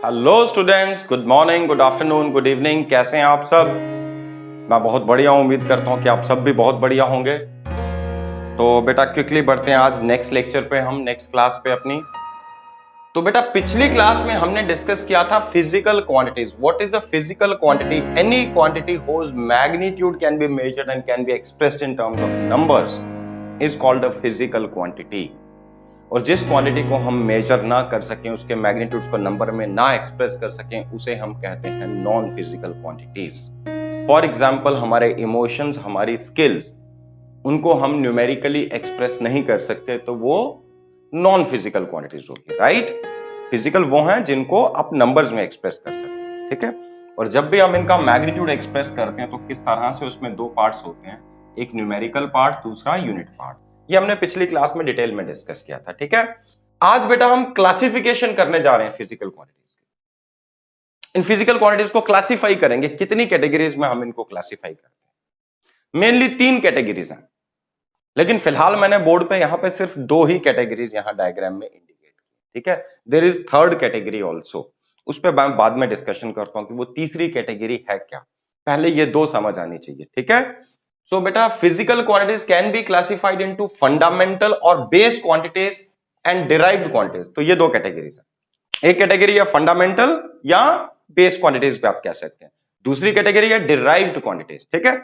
Hello students, good morning, good afternoon, good evening. कैसे हैं आप सब? मैं बहुत बढ़िया हूं। उम्मीद करता हूं कि आप सब भी बहुत बढ़िया होंगे। तो बेटा क्विकली बढ़ते हैं आज नेक्स्ट लेक्चर पे, हम नेक्स्ट क्लास पे अपनी। तो बेटा पिछली क्लास में हमने डिस्कस किया था physical quantities. What is a physical quantity? Any quantity whose magnitude can be measured and can be expressed in terms of numbers is called a physical quantity। और जिस क्वांटिटी को हम मेजर ना कर सकें, उसके मैग्नीट्यूड्स को नंबर में ना एक्सप्रेस कर सकें, उसे हम कहते हैं non physical quantities. For example हमारे इमोशंस, हमारी स्किल्स, उनको हम न्यूमेरिकली एक्सप्रेस नहीं कर सकते, तो वो नॉन फिजिकल क्वांटिटीज होगी। राइट? फिजिकल वो हैं जिनको आप नंबर्स में एक्सप्रेस कर सकते हैं। ठीक है? और जब भी हम इनका मैग्नीट्यूड एक्सप्रेस करते हैं तो किस तरह से, उसमें दो पार्ट्स होते हैं, एक न्यूमेरिकल पार्ट, दूसरा यूनिट पार्ट। ये हमने पिछली क्लास में डिटेल में डिस्कस किया था। ठीक है? आज बेटा हम क्लासिफिकेशन करने जा रहे हैं फिजिकल क्वांटिटीज की। इन फिजिकल क्वांटिटीज को क्लासिफाई करेंगे। कितनी कैटेगरीज में हम इनको क्लासिफाई करते हैं? मेनली 3 कैटेगरीज हैं, लेकिन फिलहाल मैंने बोर्ड पे यहां पे सिर्फ 2 ही कैटेगरीज यहां डायग्राम में इंडिकेट की। ठीक है? There is third category also. उस पर मैं बाद में डिस्कशन करता हूं कि वो तीसरी कैटेगरी है क्या। पहले ये 2 समझ आनी चाहिए। ठीक है? सो बेटा physical quantities can be classified into fundamental और base quantities and derived quantities. तो ये 2 कैटेगरीज है। एक कैटेगरी है फंडामेंटल या बेस क्वांटिटीज पे आप कह सकते हैं, दूसरी कैटेगरी है डिराइव्ड क्वांटिटीज। ठीक है?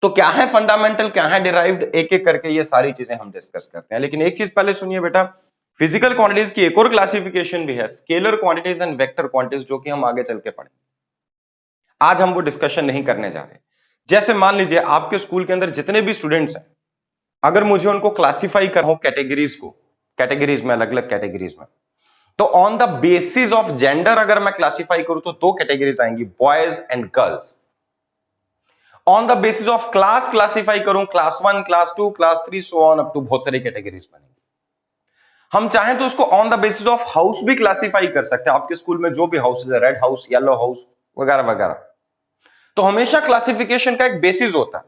तो क्या है फंडामेंटल, क्या है डिराइव्ड, एक एक करके ये सारी चीजें हम डिस्कस करते हैं। लेकिन एक चीज पहले सुनिए बेटा, फिजिकल क्वांटिटीज की एक और क्लासिफिकेशन भी है, scalar quantities and vector quantities, जो कि हम आगे चल के पढ़ेंगे। आज हम वो डिस्कशन नहीं करने जा रहे। जैसे मान लीजिए आपके स्कूल के अंदर जितने भी स्टूडेंट्स हैं, अगर मुझे उनको क्लासिफाई करना हो कैटेगरीज को, कैटेगरीज में, अलग अलग कैटेगरीज में, तो on the basis of gender अगर मैं क्लासिफाई करूं तो 2 कैटेगरीज आएंगी, boys and girls. On the basis of class classify करूं, class 1, class 2, class 3, on up to टू, बहुत सारी कैटेगरीज बनेंगी। हम चाहें तो उसको on the basis of house भी क्लासिफाई कर सकते हैं। आपके स्कूल में जो भी हाउस है, रेड हाउस, येलो हाउस वगैरह वगैरह। तो हमेशा क्लासिफिकेशन का एक बेसिस होता है,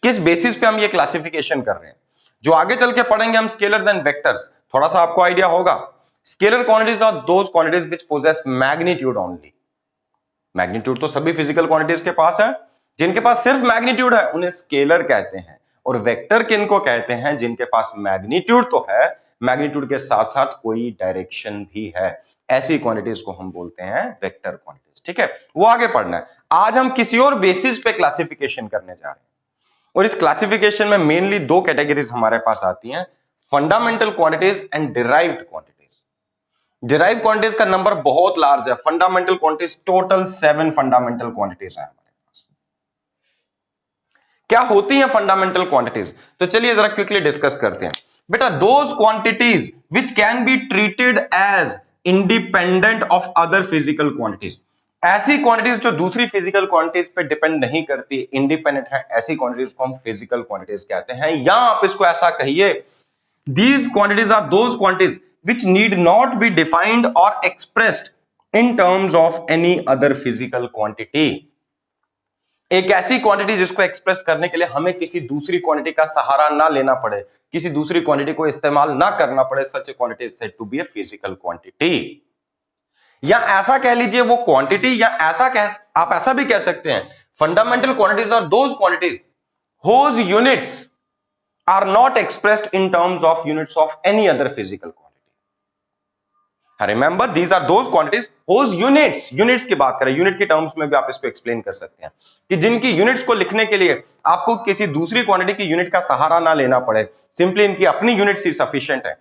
किस बेसिस पे हम ये क्लासिफिकेशन कर रहे हैं। जो आगे चल के पढ़ेंगे हम स्केलर्स एंड वेक्टर्स, थोड़ा सा आपको आइडिया होगा। Scalar quantities are those quantities which possess magnitude only. Magnitude तो सभी फिजिकल क्वांटिटीज के पास है। जिनके पास सिर्फ मैग्नीट्यूड है उन्हें स्केलर कहते हैं। और वेक्टर किनको कहते हैं? जिनके पास मैग्नीट्यूड तो है, मैग्नीट्यूड के साथ साथ कोई डायरेक्शन भी है, ऐसी क्वांटिटीज को हम बोलते हैं वेक्टर क्वांटिटीज। ठीक है? वो आगे पढ़ना है। आज हम किसी और बेसिस पे क्लासिफिकेशन करने जा रहे हैं। और इस क्लासिफिकेशन में मेनली 2 कैटेगरीज हमारे पास आती हैं, fundamental quantities and derived quantities. Derived quantities का नंबर बहुत लार्ज है। Fundamental quantities total 7 fundamental quantities है हमारे पास। क्या होती हैं फंडामेंटल क्वांटिटीज? तो चलिए जरा क्विकली डिस्कस करते हैं। बेटा those quantities which can be treated as independent of other physical quantities. ऐसी क्वांटिटीज जो दूसरी फिजिकल क्वांटिटीज पे डिपेंड नहीं करती, इंडिपेंडेंट है, ऐसी क्वांटिटीज को हम फिजिकल क्वांटिटीज कहते हैं। या आप इसको ऐसा कहिए, these quantities are those quantities which need not be defined or expressed in terms of any other physical quantity। एक ऐसी क्वांटिटी जिसको एक्सप्रेस करने के लिए हमें किसी दूसरी क्वांटिटी का सहारा ना लेना पड़े, किसी दूसरी क्वांटिटी को इस्तेमाल ना करना पड़े, such a quantity is said to be a physical quantity. या ऐसा कह लीजिए वो क्वांटिटी, या आप ऐसा भी कह सकते हैं, fundamental quantities are those quantities whose units are not expressed in terms of units of any other physical quantity। Remember, these are those quantities whose units की बात करें, यूनिट की टर्म्स में भी आप इसको एक्सप्लेन कर सकते हैं कि जिनकी यूनिट्स को लिखने के लिए आपको किसी दूसरी क्वांटिटी की यूनिट का सहारा ना लेना पड़े, सिंपली इनकी अपनी यूनिट्स ही सफिशिएंट है।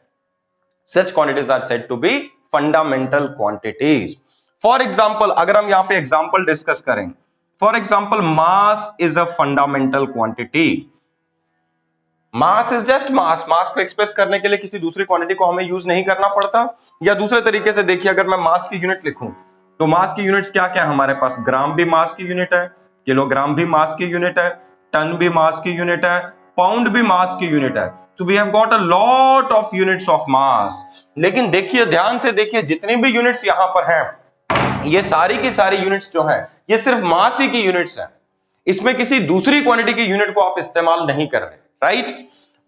Such quantities are said to be fundamental quantities। For example, अगर हम यहां पे एग्जाम्पल डिस्कस करें, for example mass is a fundamental quantity. Mass is just mass. Mass को एक्सप्रेस करने के लिए किसी दूसरी क्वांटिटी को हमें यूज नहीं करना पड़ता। या दूसरे तरीके से देखिए, अगर मैं मास की यूनिट लिखूं तो मास की यूनिट्स क्या क्या है हमारे पास? ग्राम भी मास की यूनिट है, किलोग्राम भी मास की यूनिट है, टन भी मास की यूनिट है, पाउंड भी मास की यूनिट है। तो we have got a lot of units of mass. लेकिन देखिए, ध्यान से देखिए, जितनी भी यूनिट्स यहां पर हैं, ये सारी की सारी यूनिट्स जो है ये सिर्फ मास ही की यूनिट्स है। इसमें किसी दूसरी क्वांटिटी की यूनिट को आप इस्तेमाल नहीं कर रहे। राइट?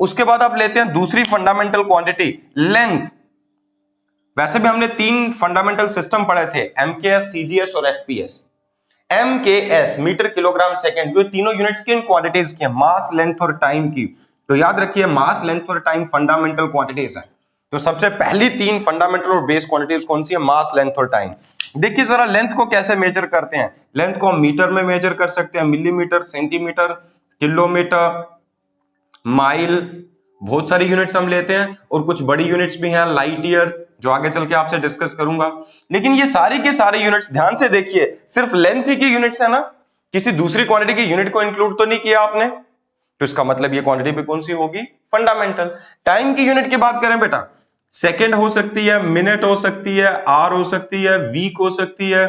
उसके बाद आप लेते हैं दूसरी फंडामेंटल क्वांटिटी, लेंथ। वैसे भी हमने 3 फंडामेंटल सिस्टम पढ़े थे, एमकेएस, सीजीएस और FPS. MKS metre kilogram second, जो तीनों यूनिट्स किन क्वांटिटीज की है, मास, लेंथ और टाइम की। तो याद रखिए मास, लेंथ और टाइम फंडामेंटल क्वांटिटीज हैं। तो सबसे पहली 3 फंडामेंटल और बेस क्वांटिटीज कौन सी है, मास, लेंथ और टाइम। देखिए जरा लेंथ को कैसे मेजर करते हैं। लेंथ को हम मीटर में मेजर कर सकते हैं, मिलीमीटर, सेंटीमीटर, किलोमीटर, माइल, बहुत सारी यूनिट्स हम लेते हैं। और कुछ बड़ी यूनिट्स भी हैं, लाइट ईयर, जो आगे चल के आपसे डिस्कस करूंगा। लेकिन ये सारी के सारे यूनिट्स ध्यान से देखिए, सिर्फ लेंथ ही की यूनिट्स है ना, किसी दूसरी क्वांटिटी की यूनिट को इंक्लूड तो नहीं किया आपने। तो इसका मतलब ये क्वांटिटी भी कौन सी होगी, फंडामेंटल। टाइम की यूनिट की बात करें बेटा, सेकेंड हो सकती है, मिनट हो सकती है, आवर हो सकती है, वीक हो सकती है,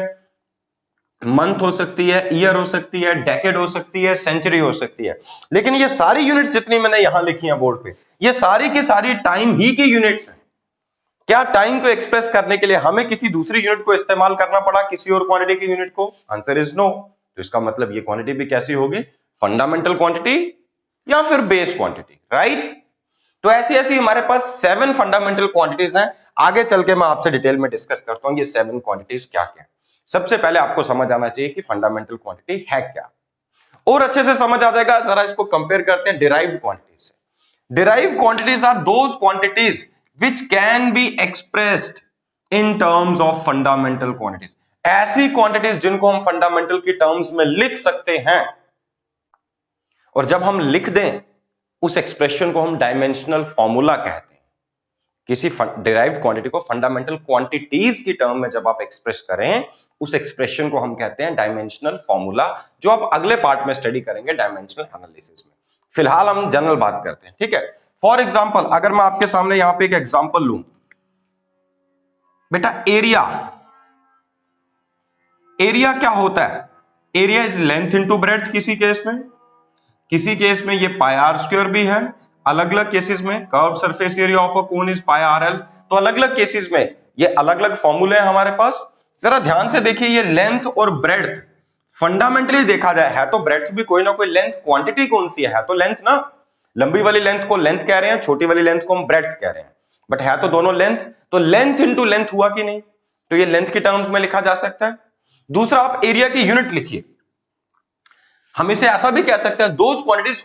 मंथ हो सकती है, ईयर हो सकती है, डेकेड हो सकती है, सेंचुरी हो सकती है। लेकिन ये सारी यूनिट्स जितनी मैंने यहां लिखी हैं बोर्ड पे, ये सारी की सारी टाइम ही की यूनिट्स हैं। क्या टाइम को एक्सप्रेस करने के लिए हमें किसी दूसरी यूनिट को इस्तेमाल करना पड़ा, किसी और क्वांटिटी की यूनिट को? Answer is no. तो इसका मतलब ये क्वांटिटी भी कैसी होगी, फंडामेंटल क्वांटिटी या फिर बेस क्वांटिटी, राइट। तो ऐसी ऐसी हमारे पास 7 फंडामेंटल क्वांटिटीज हैं। आगे चल के मैं आपसे डिटेल में डिस्कस करता हूं ये 7 क्वांटिटीज क्या क्या। सबसे पहले आपको समझ आना चाहिए कि फंडामेंटल क्वांटिटी है क्या, और अच्छे से समझ आ जाएगा। जरा इसको कंपेयर करते हैं डिराइव्ड क्वांटिटीज से। Derived quantities are those quantities which can be expressed in terms of fundamental quantities. ऐसी quantities जिनको हम fundamental की terms में लिख सकते हैं, और जब हम लिख दें उस expression को हम dimensional formula कहते हैं। किसी derived quantity को fundamental quantities की term में जब आप express करें, उस expression को हम कहते हैं dimensional formula, जो आप अगले पार्ट में स्टडी करेंगे dimensional analysis में। फिलहाल हम जनरल बात करते हैं, ठीक है। फॉर एग्जाम्पल अगर मैं आपके सामने यहां पे एक एग्जाम्पल लूं, बेटा एरिया, एरिया क्या होता है, area is length into breadth. किसी केस में ये पाई आर स्क्वायर भी है, अलग अलग केसेस में curve surface area of a cone is pi R L. तो अलग अलग केसेस में ये अलग अलग फॉर्मूले हैं हमारे पास। जरा ध्यान से देखिए, ये लेंथ और ब्रेड्थ फंडामेंटली देखा जाए है तो ब्रेड्थ भी कोई ना कोई लेंथ क्वांटिटी कौन सी है तो लेंथ ना। लंबी वाली लेंथ को लेंथ कह रहे हैं, छोटी वाली लेंथ को हम ब्रेड्थ कह रहे हैं, बट है तो दोनों लेंथ। तो लेंथ इनटू लेंथ हुआ कि नहीं, तो ये लेंथ के टर्म्स में लिखा जा सकता है। दूसरा, आप एरिया की यूनिट लिखिए, हम इसे ऐसा भी कह सकते हैं, those quantities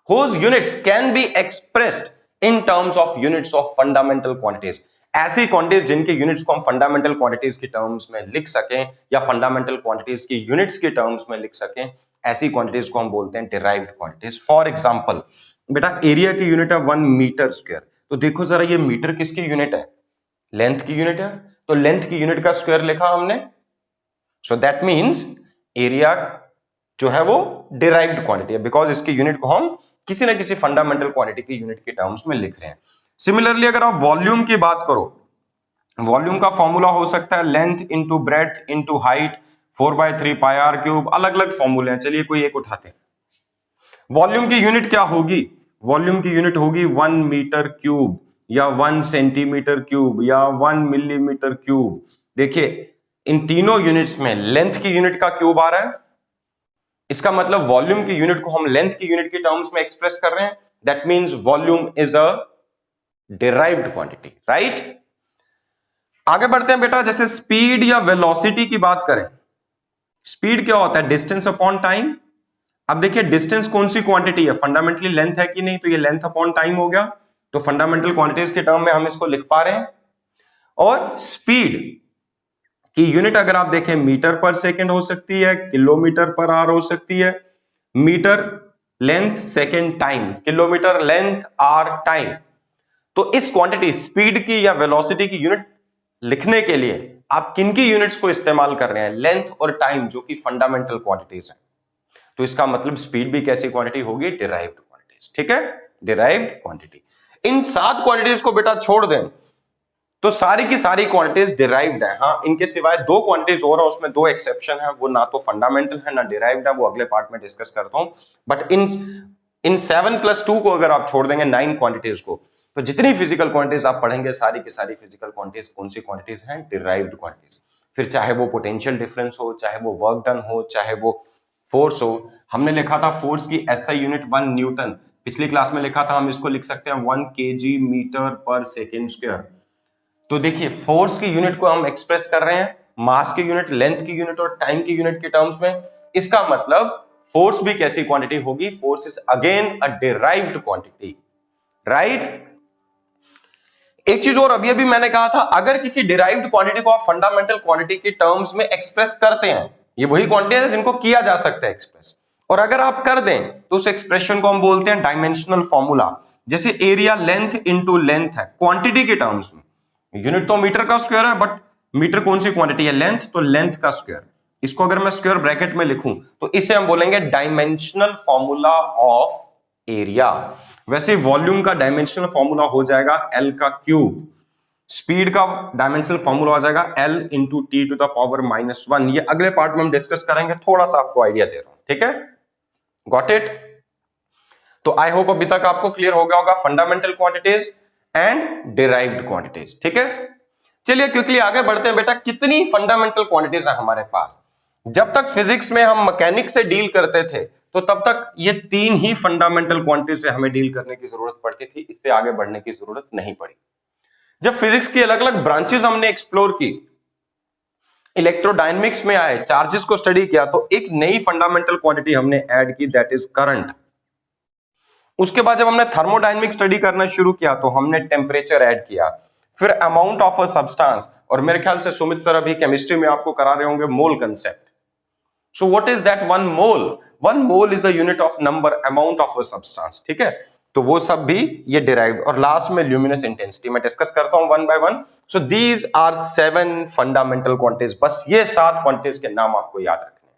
whose units can be expressed in terms of units of fundamental quantities। ऐसी क्वांटिटीज जिनके यूनिट्स को हम फंडामेंटल क्वांटिटीज की टर्म्स में लिख सकें या फंडामेंटल क्वांटिटीज की यूनिट्स की टर्म्स में लिख सकें, ऐसी क्वांटिटीज को हम बोलते हैं डिराइव्ड क्वांटिटीज। फॉर एग्जांपल बेटा एरिया की यूनिट है 1 मीटर स्क्वायर। तो देखो जरा ये मीटर किसकी यूनिट है, लेंथ की यूनिट है। तो लेंथ की यूनिट का स्क्वायर लिखा हमने, सो दैट मीन्स एरिया जो है वो डिराइव्ड क्वांटिटी है, बिकॉज इसकी यूनिट को हम किसी ना किसी फंडामेंटल क्वांटिटी की यूनिट के टर्म्स में लिख रहे हैं। सिमिलरली अगर आप वॉल्यूम की बात करो, वॉल्यूम का फॉर्मूला हो सकता है length into breadth into height 4/3 pi r cube. अलग अलग फॉर्मूले हैं, चलिए कोई एक उठाते हैं। वॉल्यूम की यूनिट क्या होगी, वॉल्यूम की यूनिट होगी 1 मीटर क्यूब या 1 सेंटीमीटर क्यूब या 1 मिलीमीटर क्यूब। देखिए इन तीनों यूनिट्स में लेंथ की यूनिट का क्यूब आ रहा है, इसका मतलब वॉल्यूम की यूनिट को हम लेंथ की यूनिट के टर्म्स में एक्सप्रेस कर रहे हैं। That means volume is a derived quantity, right. आगे बढ़ते हैं बेटा, जैसे स्पीड या वेलोसिटी की बात करें, स्पीड क्या होता है, डिस्टेंस अपॉन टाइम। अब देखिए डिस्टेंस कौन सी क्वांटिटी है, फंडामेंटली लेंथ है कि नहीं, तो ये लेंथ अपॉन टाइम हो गया। तो फंडामेंटल क्वांटिटीज के टर्म में हम इसको लिख पा रहे हैं। और स्पीड की यूनिट अगर आप देखें मीटर पर सेकेंड हो सकती है, किलोमीटर पर आवर हो सकती है, metre length second time, kilometre length hour time. तो इस क्वांटिटी स्पीड की या वेलोसिटी की यूनिट लिखने के लिए आप किन की यूनिट्स को इस्तेमाल कर रहे हैं, लेंथ और टाइम, जो कि फंडामेंटल क्वांटिटीज हैं। तो इसका मतलब स्पीड भी कैसी क्वांटिटी होगी, डिराइव्ड क्वांटिटीज, ठीक है, डिराइव्ड क्वांटिटी। इन 7 क्वांटिटीज को बेटा छोड़ दें तो सारी की सारी क्वांटिटीज डिराइव्ड है। हाँ, इनके सिवाय 2 क्वांटिटीज और है, उसमें 2 एक्सेप्शन है, वो ना तो फंडामेंटल है ना डिराइव्ड है, वो अगले पार्ट में डिस्कस करता हूं। बट इन 7 + 2 को अगर आप छोड़ देंगे 9 क्वांटिटीज को, तो जितनी फिजिकल क्वांटिटीज आप पढ़ेंगे सारी की सारी फिजिकल क्वांटिटीज कौन सी क्वांटिटीज हैं, डिराइव्ड क्वांटिटीज। फिर चाहे वो पोटेंशियल डिफरेंस हो, चाहे वो वर्क डन हो, चाहे वो फोर्स हो। हमने लिखा था फोर्स की एसआई यूनिट 1 न्यूटन, पिछली क्लास में लिखा था, हम इसको लिख सकते हैं 1 kg metre per second square. तो देखिए फोर्स की यूनिट को हम एक्सप्रेस कर रहे हैं मास की यूनिट, लेंथ की यूनिट और टाइम की यूनिट के टर्म्स में। इसका मतलब फोर्स भी कैसी क्वांटिटी होगी? Force is again a derived quantity, right. एक चीज और अभी अभी मैंने कहा था, अगर किसी डिराइव्ड क्वांटिटी को आप फंडामेंटल क्वांटिटी के टर्म्स में एक्सप्रेस करते हैं, ये वही क्वांटिटी है जिनको किया जा सकता है एक्सप्रेस, और अगर आप कर दें तो उस एक्सप्रेशन को हम बोलते हैं डायमेंशनल फॉर्मूला। जैसे एरिया लेंथ इनटू लेंथ है क्वांटिटी के टर्म्स में, यूनिट तो मीटर का स्क्वायर है, बट मीटर कौन सी क्वांटिटी है? लेंथ, तो लेंथ का स्क्वायर। इसको अगर मैं स्क्वायर ब्रैकेट में लिखूं तो इसे हम बोलेंगे डायमेंशनल फॉर्मूला ऑफ एरिया। वैसे वॉल्यूम का डायमेंशनल फॉर्मूला हो जाएगा एल का क्यूब, स्पीड का डायमेंशनल फॉर्मूला हो जाएगा L into T to the power -1। ये अगले पार्ट में हम डिस्कस करेंगे, थोड़ा सा आपको आइडिया दे रहा हूं, ठीक है? Got it? तो आई होप अभी तक आपको क्लियर हो गया होगा fundamental quantities and derived quantities, ठीक है? चलिए क्विकली आगे बढ़ते हैं। बेटा कितनी फंडामेंटल क्वांटिटीज है हमारे पास? जब तक फिजिक्स में हम मैकेनिक्स से डील करते थे तो तब तक ये 3 ही फंडामेंटल क्वांटिटीज से हमें डील करने की जरूरत पड़ती थी, इससे आगे बढ़ने की जरूरत नहीं पड़ी। जब फिजिक्स की अलग अलग ब्रांचेस हमने एक्सप्लोर की, इलेक्ट्रोडायनेमिक्स में आए, चार्जेस को स्टडी किया, तो एक नई फंडामेंटल क्वांटिटी हमने ऐड की, दैट इज करंट। उसके बाद जब हमने थर्मोडायनेमिक्स स्टडी करना शुरू किया तो हमने टेम्परेचर ऐड किया, फिर अमाउंट ऑफ अ सब्सटेंस, और मेरे ख्याल से सुमित सर अभी केमिस्ट्री में आपको करा रहे होंगे मोल concept. So what is that? 1 mole. 1 mole is a unit of number, amount of a substance, ठीक है? तो वो सब भी ये डिराइव्ड। और लास्ट में ल्यूमिनस इंटेंसिटी, मैं डिस्कस करता हूं one by one. So these are 7 fundamental quantities. बस ये 7 क्वांटिटीज के नाम आपको याद रखने हैं।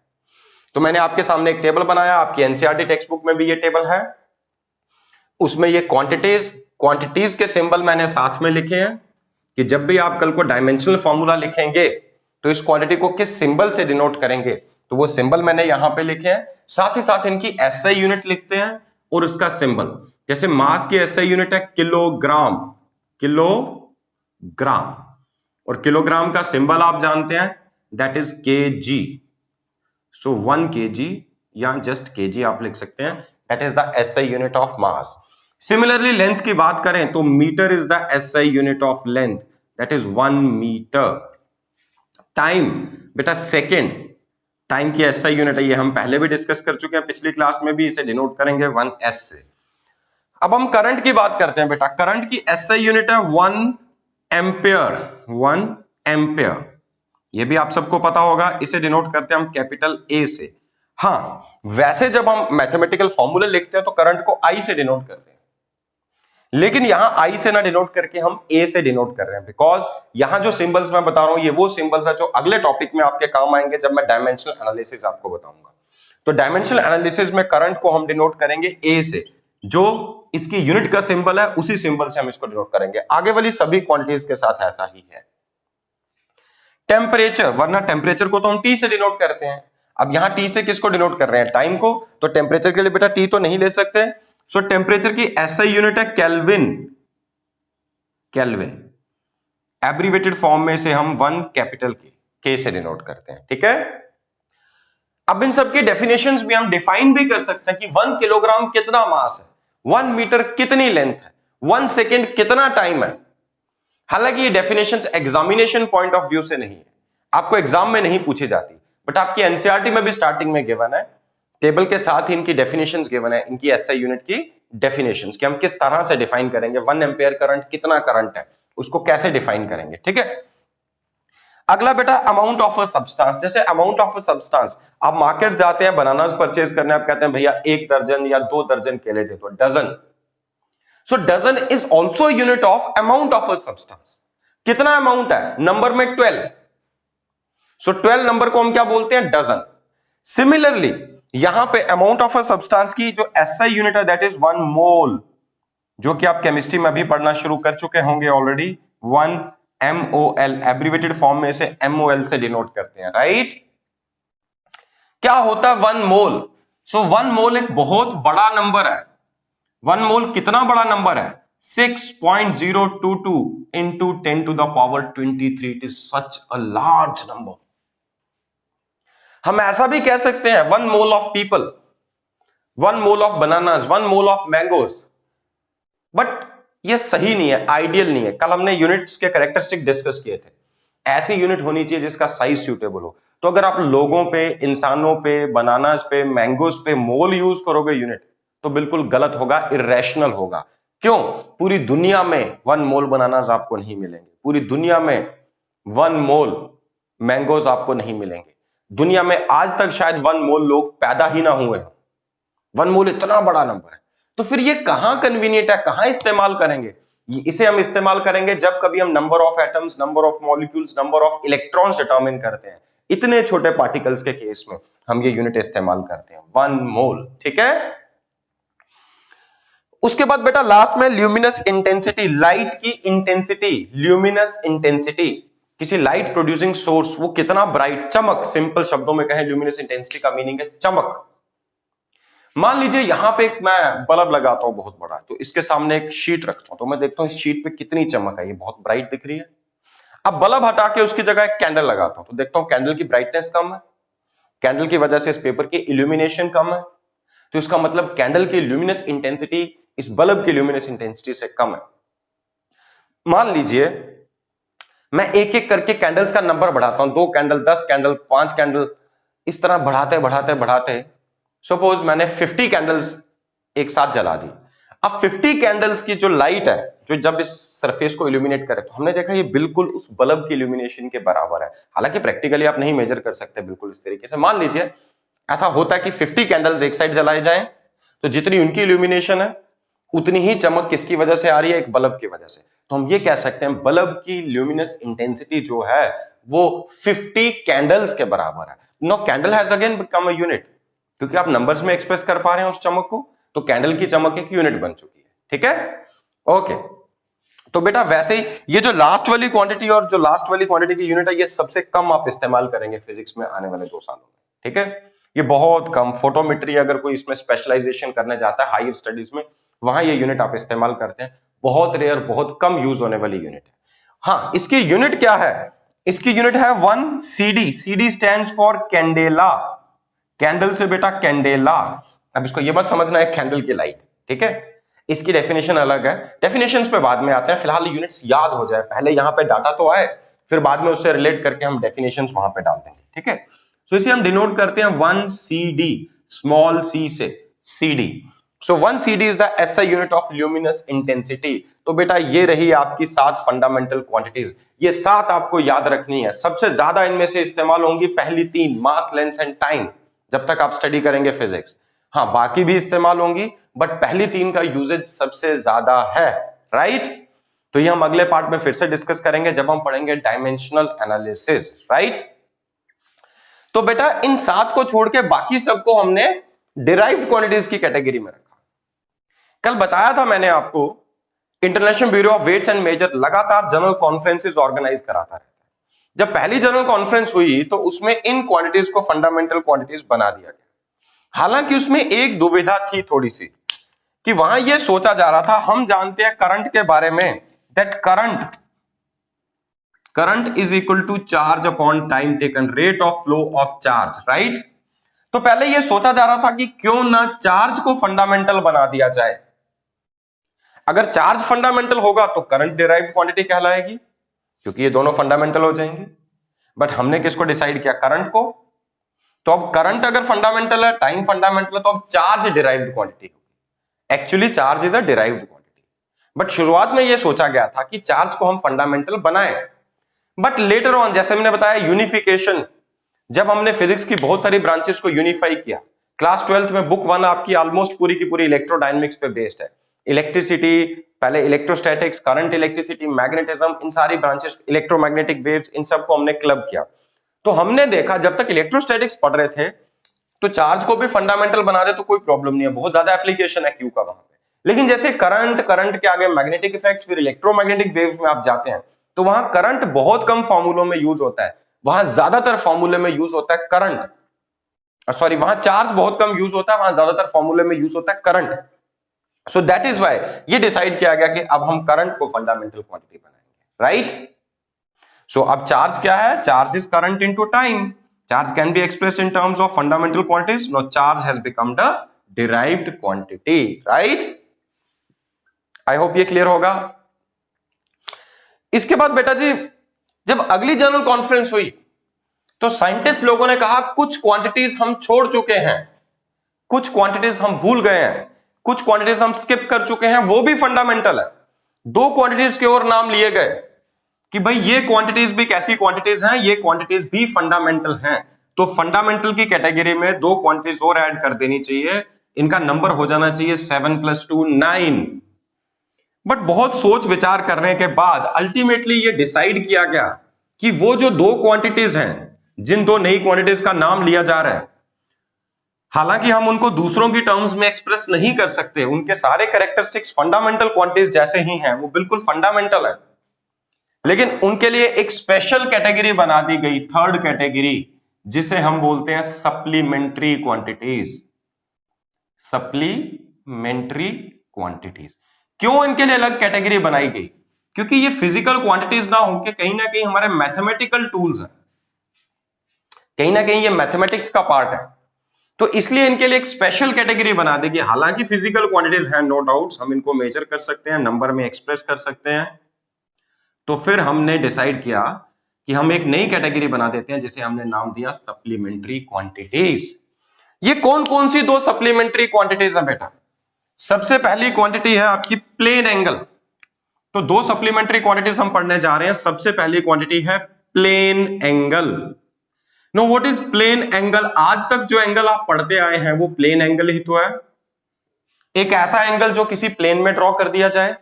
तो मैंने आपके सामने एक टेबल बनाया, आपकी एनसीईआरटी टेक्स्ट बुक में भी ये टेबल है, उसमें ये क्वांटिटीज के सिंबल मैंने साथ में लिखे हैं कि जब भी आप कल को डायमेंशनल फॉर्मूला लिखेंगे तो इस क्वांटिटी को किस सिंबल से डिनोट करेंगे, तो वो सिंबल मैंने यहां पे लिखे हैं। साथ ही साथ इनकी एसआई यूनिट लिखते हैं और उसका सिंबल। जैसे मास की एसआई यूनिट है किलोग्राम, किलोग्राम, और किलोग्राम का सिंबल आप जानते हैं, that is kg. So 1 kg या जस्ट केजी आप लिख सकते हैं, that is the SI unit of mass. Similarly length की बात करें तो metre is the SI unit of length, that is 1 metre. Time, बेटा सेकेंड, टाइम की एसआई यूनिट है, ये हम पहले भी डिस्कस कर चुके हैं पिछली क्लास में भी, इसे डिनोट करेंगे 1s से। अब हम करंट की बात करते हैं। बेटा करंट की एसआई यूनिट है 1 एम्पियर, 1 एम्पियर, ये भी आप सबको पता होगा, इसे डिनोट करते हैं हम कैपिटल ए से। हाँ, वैसे जब हम मैथमेटिकल फॉर्मूले लिखते हैं तो करंट को आई से डिनोट करते हैं, लेकिन यहां आई से ना डिनोट करके हम ए से डिनोट कर रहे हैं, बिकॉज यहां जो सिंबल्स मैं बता रहा हूं ये वो सिंबल्स है जो अगले टॉपिक में आपके काम आएंगे जब मैं डायमेंशनल एनालिसिस आपको बताऊंगा। तो डायमेंशनल एनालिसिस में करंट को हम डिनोट करेंगे ए से, जो इसकी यूनिट का सिंबल है उसी सिंबल से हम इसको डिनोट करेंगे। आगे वाली सभी क्वांटिटीज के साथ ऐसा ही है। टेम्परेचर, वरना टेम्परेचर को तो हम टी से डिनोट करते हैं, अब यहां टी से किसको डिनोट कर रहे हैं? टाइम को। तो टेम्परेचर के लिए बेटा टी तो नहीं ले सकते, सो टेम्परेचर की एसआई यूनिट है केल्विन, केल्विन। एब्रीवेटेड फॉर्म में से हम 1 कैपिटल के से डिनोट करते हैं, ठीक है? अब इन सबकी डेफिनेशंस भी हम डिफाइन भी कर सकते हैं कि 1 किलोग्राम कितना मास है, 1 मीटर कितनी लेंथ है, 1 सेकेंड कितना टाइम है। हालांकि ये definitions examination point of view से नहीं है, आपको एग्जाम में नहीं पूछी जाती, बट आपकी एनसीईआरटी में भी स्टार्टिंग में गिवन है, टेबल के साथ ही इनकी डेफिनेशंस गिवन है, इनकी एसआई यूनिट की डेफिनेशंस कि हम किस तरह से डिफाइन करेंगे 1 एम्पियर करंट कितना करंट है, उसको कैसे डिफाइन करेंगे, ठीक है? अगला बेटा अमाउंट ऑफ अ सब्सटेंस। जैसे अमाउंट ऑफ अ सब्सटेंस, आप मार्केट जाते हैं बनानास परचेज करने, आप कहते हैं भैया 1 दर्जन या 2 दर्जन केले दे दो, dozen. So dozen is also unit of amount of a substance. कितना अमाउंट है? नंबर में 12, सो 12 नंबर को हम क्या बोलते हैं? डजन। सिमिलरली यहां पे अमाउंट ऑफ अ सब्सटेंस की जो एसआई यूनिट है दैट इज 1 मोल, जो कि आप केमिस्ट्री में भी पढ़ना शुरू कर चुके होंगे ऑलरेडी। 1 MOL, एब्रीवेटेड फॉर्म में से MOL से डिनोट करते हैं, राइट? क्या होता है 1 मोल? सो 1 मोल एक बहुत बड़ा नंबर है। 1 मोल कितना बड़ा नंबर है? 6.022 into 10 to the power 23. It is such a large number. हम ऐसा भी कह सकते हैं 1 mole of people, 1 mole of bananas, 1 mole of mangoes, but ये सही नहीं है, आइडियल नहीं है। कल हमने यूनिट्स के कैरेक्टरिस्टिक डिस्कस किए थे, ऐसी यूनिट होनी चाहिए जिसका साइज सूटेबल हो। तो अगर आप लोगों पे, इंसानों पे, बनानास पे, मैंगोज पे मोल यूज करोगे यूनिट, तो बिल्कुल गलत होगा, इरेशनल होगा। क्यों? पूरी दुनिया में 1 मोल बनानास आपको नहीं मिलेंगे, पूरी दुनिया में 1 मोल मैंगोज आपको नहीं मिलेंगे। दुनिया में आज तक शायद 1 मोल लोग पैदा ही ना हुए हैं। 1 मोल इतना बड़ा नंबर है, तो फिर ये कहां कन्वीनियंट है, कहां इस्तेमाल करेंगे? इसे हम इस्तेमाल करेंगे जब कभी हम number of atoms, number of molecules, number of electrons determine करते हैं। इतने छोटे पार्टिकल्स के केस में हम ये यूनिट इस्तेमाल करते हैं, 1 मोल। ठीक है। उसके बाद बेटा लास्ट में ल्यूमिनस इंटेंसिटी, लाइट की इंटेंसिटी, ल्यूमिनस इंटेंसिटी, किसी लाइट प्रोड्यूसिंग सोर्स वो कितना ब्राइट, चमक, सिंपल शब्दों में कहें ल्यूमिनस इंटेंसिटी का मीनिंग है चमक। मान लीजिए यहां पे मैं बल्ब लगाता हूं बहुत बड़ा, तो इसके सामने एक शीट रखता हूं, तो मैं देखता हूं इस शीट पे कितनी चमक है, ये बहुत ब्राइट दिख रही है। अब बल्ब हटा के उसकी जगह एक कैंडल लगाता हूं, तो देखता हूं कैंडल की ब्राइटनेस कम है, कैंडल की वजह से इस पेपर की इल्यूमिनेशन कम है, तो इसका मतलब कैंडल की ल्यूमिनस इंटेंसिटी इस बल्ब की ल्यूमिनस इंटेंसिटी से कम है। मान लीजिए मैं एक एक करके कैंडल्स का नंबर बढ़ाता हूं, 2 कैंडल, 10 कैंडल, 5 कैंडल, इस तरह बढ़ाते बढ़ाते बढ़ाते सपोज मैंने 50 कैंडल्स एक साथ जला दी। अब 50 कैंडल्स की जो लाइट है, जो जब इस सरफेस को इल्यूमिनेट करे, तो हमने देखा ये बिल्कुल उस बल्ब की इल्यूमिनेशन के बराबर है। हालांकि प्रैक्टिकली आप नहीं मेजर कर सकते बिल्कुल इस तरीके से। मान लीजिए ऐसा होता है कि 50 कैंडल्स एक साइड जलाए जाएं, तो जितनी उनकी इल्यूमिनेशन है उतनी ही चमक किसकी वजह से आ रही है? एक बल्ब की वजह से। तो हम ये कह सकते हैं बल्ब की ल्यूमिनस इंटेंसिटी जो है वो 50 कैंडल्स के बराबर है। No, candle has again become a unit, क्योंकि आप नंबर्स में एक्सप्रेस कर पा रहे हैं उस चमक को, तो कैंडल की चमक एक यूनिट बन चुकी है। ठीक है, ओके। तो बेटा वैसे ही ये जो लास्ट वाली क्वांटिटी और जो लास्ट वाली क्वांटिटी की यूनिट है, ये सबसे कम आप इस्तेमाल करेंगे फिजिक्स में आने वाले 2 सालों में। ठीक है, ये बहुत कम, फोटोमेट्री अगर कोई इसमें स्पेशलाइजेशन करने जाता है हायर स्टडीज में, वहां ये यूनिट आप इस्तेमाल करते हैं। बहुत रेयर, बहुत कम यूज होने वाली यूनिट है। हाँ, इसकी यूनिट क्या है? इसकी यूनिट है 1 CD। CD stands for candela. Candle से बेटा कैंडेला। अब इसको ये बात समझना है कैंडल की लाइट। ठीक है, इसकी डेफिनेशन अलग है, डेफिनेशंस पे बाद में आते हैं, फिलहाल यूनिट्स याद हो जाए, पहले यहां पे डाटा तो आए, फिर बाद में उससे रिलेट करके हम डेफिनेशंस वहां पे डाल देंगे। ठीक है, सो इसे हम डिनोट करते हैं 1 CD, स्मॉल c से CD। So 1 CD is the SI unit of luminous intensity. तो बेटा ये रही आपकी 7 फंडामेंटल क्वांटिटीज, ये 7 आपको याद रखनी है। सबसे ज्यादा इनमें से इस्तेमाल होंगी पहली 3, मास, लेंथ एंड टाइम, जब तक आप स्टडी करेंगे फिजिक्स। हाँ, बाकी भी इस्तेमाल होंगी, बट पहली 3 का यूजेज सबसे ज्यादा है। राइट, तो ये हम अगले पार्ट में फिर से डिस्कस करेंगे जब हम पढ़ेंगे डायमेंशनल एनालिसिस। राइट, तो बेटा इन 7 को छोड़ के बाकी सबको हमने डिराइव्ड क्वांटिटीज की कैटेगरी में रखा। कल बताया था मैंने आपको, international bureau of weights and measure लगातार जनरल कॉन्फ्रेंसेस ऑर्गेनाइज कराता रहता है। जब पहली जनरल कॉन्फ्रेंस हुई तो उसमें इन क्वांटिटीज को फंडामेंटल क्वांटिटीज बना दिया गया। हालांकि उसमें एक दुविधा थी थोड़ी सी, कि वहां यह सोचा जा रहा था, हम जानते हैं करंट के बारे में, that current is equal to charge upon time taken, rate of flow of charge. Right, तो पहले यह सोचा जा रहा था कि क्यों ना चार्ज को फंडामेंटल बना दिया जाए। अगर चार्ज फंडामेंटल होगा तो करंट डिराइव्ड क्वांटिटी कहलाएगी, क्योंकि ये दोनों फंडामेंटल हो जाएंगे। बट हमने किसको डिसाइड किया? करंट को। तो अब करंट अगर फंडामेंटल है, टाइम फंडामेंटल है, तो अब चार्ज डिराइव्ड क्वांटिटी होगी। Actually charge is a derived quantity, but शुरुआत में यह सोचा गया था कि चार्ज को हम फंडामेंटल बनाएं। बट लेटर ऑन, जैसे मैंने बताया, यूनिफिकेशन, जब हमने फिजिक्स की बहुत सारी ब्रांचेस को यूनिफाई किया, क्लास 12th में बुक 1 आपकी ऑलमोस्ट पूरी की पूरी इलेक्ट्रोडायनेमिक्स पे बेस्ड है। इलेक्ट्रिसिटी, पहले इलेक्ट्रोस्टैटिक्स, करंट, इलेक्ट्रिसिटी, मैग्नेटिज्म, इन सारी ब्रांचेस, इलेक्ट्रोमैग्नेटिक वेव्स, इन सबको हमने क्लब किया। तो हमने देखा जब तक इलेक्ट्रोस्टैटिक्स पढ़ रहे थे तो चार्ज को भी फंडामेंटल बना दे तो कोई प्रॉब्लम नहीं है, बहुत ज्यादा एप्लीकेशन है क्यू का वहां पे। लेकिन जैसे करंट के आगे मैग्नेटिक इफेक्ट्स, फिर इलेक्ट्रोमैग्नेटिक वेव्स में आप जाते हैं, तो वहां करंट बहुत कम फॉर्मूलों में यूज होता है, वहां ज्यादातर फॉर्मूले में यूज होता है करंट। सॉरी, वहां चार्ज बहुत कम यूज होता है, वहां ज्यादातर फॉर्मूले में यूज होता है current. So that is why ये डिसाइड किया गया कि अब हम करंट को फंडामेंटल क्वांटिटी बनाएंगे। राइट, सो अब चार्ज क्या है? Charge is current into time. Charge can be expressed in terms of fundamental quantities. No, charge has become the derived quantity. Right, I hope ये क्लियर होगा। इसके बाद बेटा जी जब अगली जनरल कॉन्फ्रेंस हुई तो साइंटिस्ट लोगों ने कहा कुछ क्वांटिटीज हम छोड़ चुके हैं, कुछ क्वांटिटीज हम भूल गए हैं, कुछ क्वांटिटीज हम स्किप कर चुके हैं, वो भी फंडामेंटल है। दो क्वांटिटीज के और नाम लिए गए कि भाई ये क्वांटिटीज भी कैसी क्वांटिटीज हैं, ये क्वांटिटीज भी फंडामेंटल हैं। तो फंडामेंटल की कैटेगरी में दो क्वांटिटीज और ऐड कर देनी चाहिए, इनका नंबर हो जाना चाहिए 7 + 2 9। बट बहुत सोच विचार करने के बाद अल्टीमेटली ये डिसाइड किया गया कि वो जो दो क्वांटिटीज हैं, जिन दो नई क्वांटिटीज का नाम लिया जा रहा है, हालांकि हम उनको दूसरों की टर्म्स में एक्सप्रेस नहीं कर सकते, उनके सारे कैरेक्टरिस्टिक्स फंडामेंटल क्वांटिटीज जैसे ही हैं, वो बिल्कुल फंडामेंटल है, लेकिन उनके लिए एक स्पेशल कैटेगरी बना दी गई, थर्ड कैटेगरी, जिसे हम बोलते हैं सप्लीमेंट्री क्वांटिटीज। Supplementary quantities. क्यों इनके लिए अलग कैटेगरी बनाई गई? क्योंकि ये फिजिकल क्वांटिटीज ना होकर कहीं ना कहीं हमारे मैथमेटिकल टूल्स हैं, कहीं ना कहीं ये मैथमेटिक्स का पार्ट है, तो इसलिए इनके लिए एक स्पेशल कैटेगरी बना देगी। हालांकि फिजिकल क्वांटिटीज हैं, नो डाउट्स, हम इनको मेजर कर सकते हैं, नंबर में एक्सप्रेस कर सकते हैं। तो फिर हमने डिसाइड किया कि हम एक नई कैटेगरी बना देते हैं जिसे हमने नाम दिया सप्लीमेंट्री क्वांटिटीज। ये कौन कौन सी दो सप्लीमेंट्री क्वांटिटीज है बेटा? सबसे पहली क्वांटिटी है आपकी प्लेन एंगल। तो दो सप्लीमेंट्री क्वांटिटीज हम पढ़ने जा रहे हैं। सबसे पहली क्वांटिटी है plane angle. No what is plane angle? आज तक जो एंगल आप पढ़ते आए हैं वो प्लेन एंगल ही तो है। एक ऐसा एंगल जो किसी प्लेन में ड्रॉ कर दिया जाए,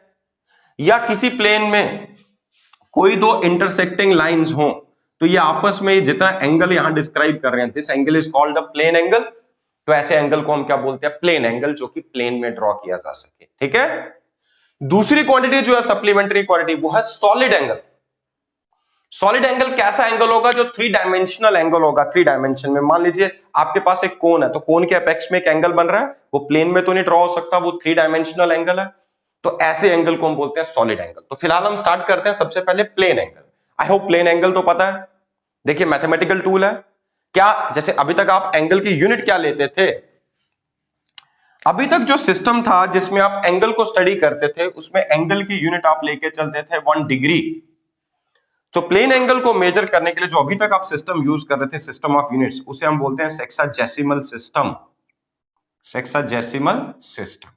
या किसी प्लेन में कोई दो इंटरसेक्टिंग लाइंस हो, तो ये आपस में जितना एंगल यहां डिस्क्राइब कर रहे हैं, this angle is called a plane angle. तो ऐसे एंगल को हम क्या बोलते हैं? प्लेन एंगल, जो कि प्लेन में ड्रॉ किया जा सके। ठीक है। दूसरी क्वांटिटी जो है सप्लीमेंट्री क्वांटिटी, वो है सॉलिड एंगल। सॉलिड एंगल कैसा एंगल होगा? जो 3 डायमेंशनल एंगल होगा। 3 डायमेंशन में मान लीजिए आपके पास एक कोन है, तो कोन के एपेक्स में एक एंगल बन रहा है, वो प्लेन में तो नहीं ड्रॉ हो सकता, वो 3 डायमेंशनल एंगल है, तो ऐसे एंगल को हम बोलते हैं सॉलिड एंगल। तो फिलहाल हम स्टार्ट करते हैं सबसे पहले plane angle. I hope plane angle तो पता है। देखिए मैथमेटिकल टूल है क्या, जैसे अभी तक आप एंगल की यूनिट क्या लेते थे? अभी तक जो सिस्टम था जिसमें आप एंगल को स्टडी करते थे, उसमें एंगल की यूनिट आप लेके चलते थे 1 डिग्री। तो प्लेन एंगल को मेजर करने के लिए जो अभी तक आप सिस्टम यूज कर रहे थे, सिस्टम ऑफ यूनिट्स, उसे हम बोलते हैं सेक्साजेसिमल सिस्टम। Sexagesimal system.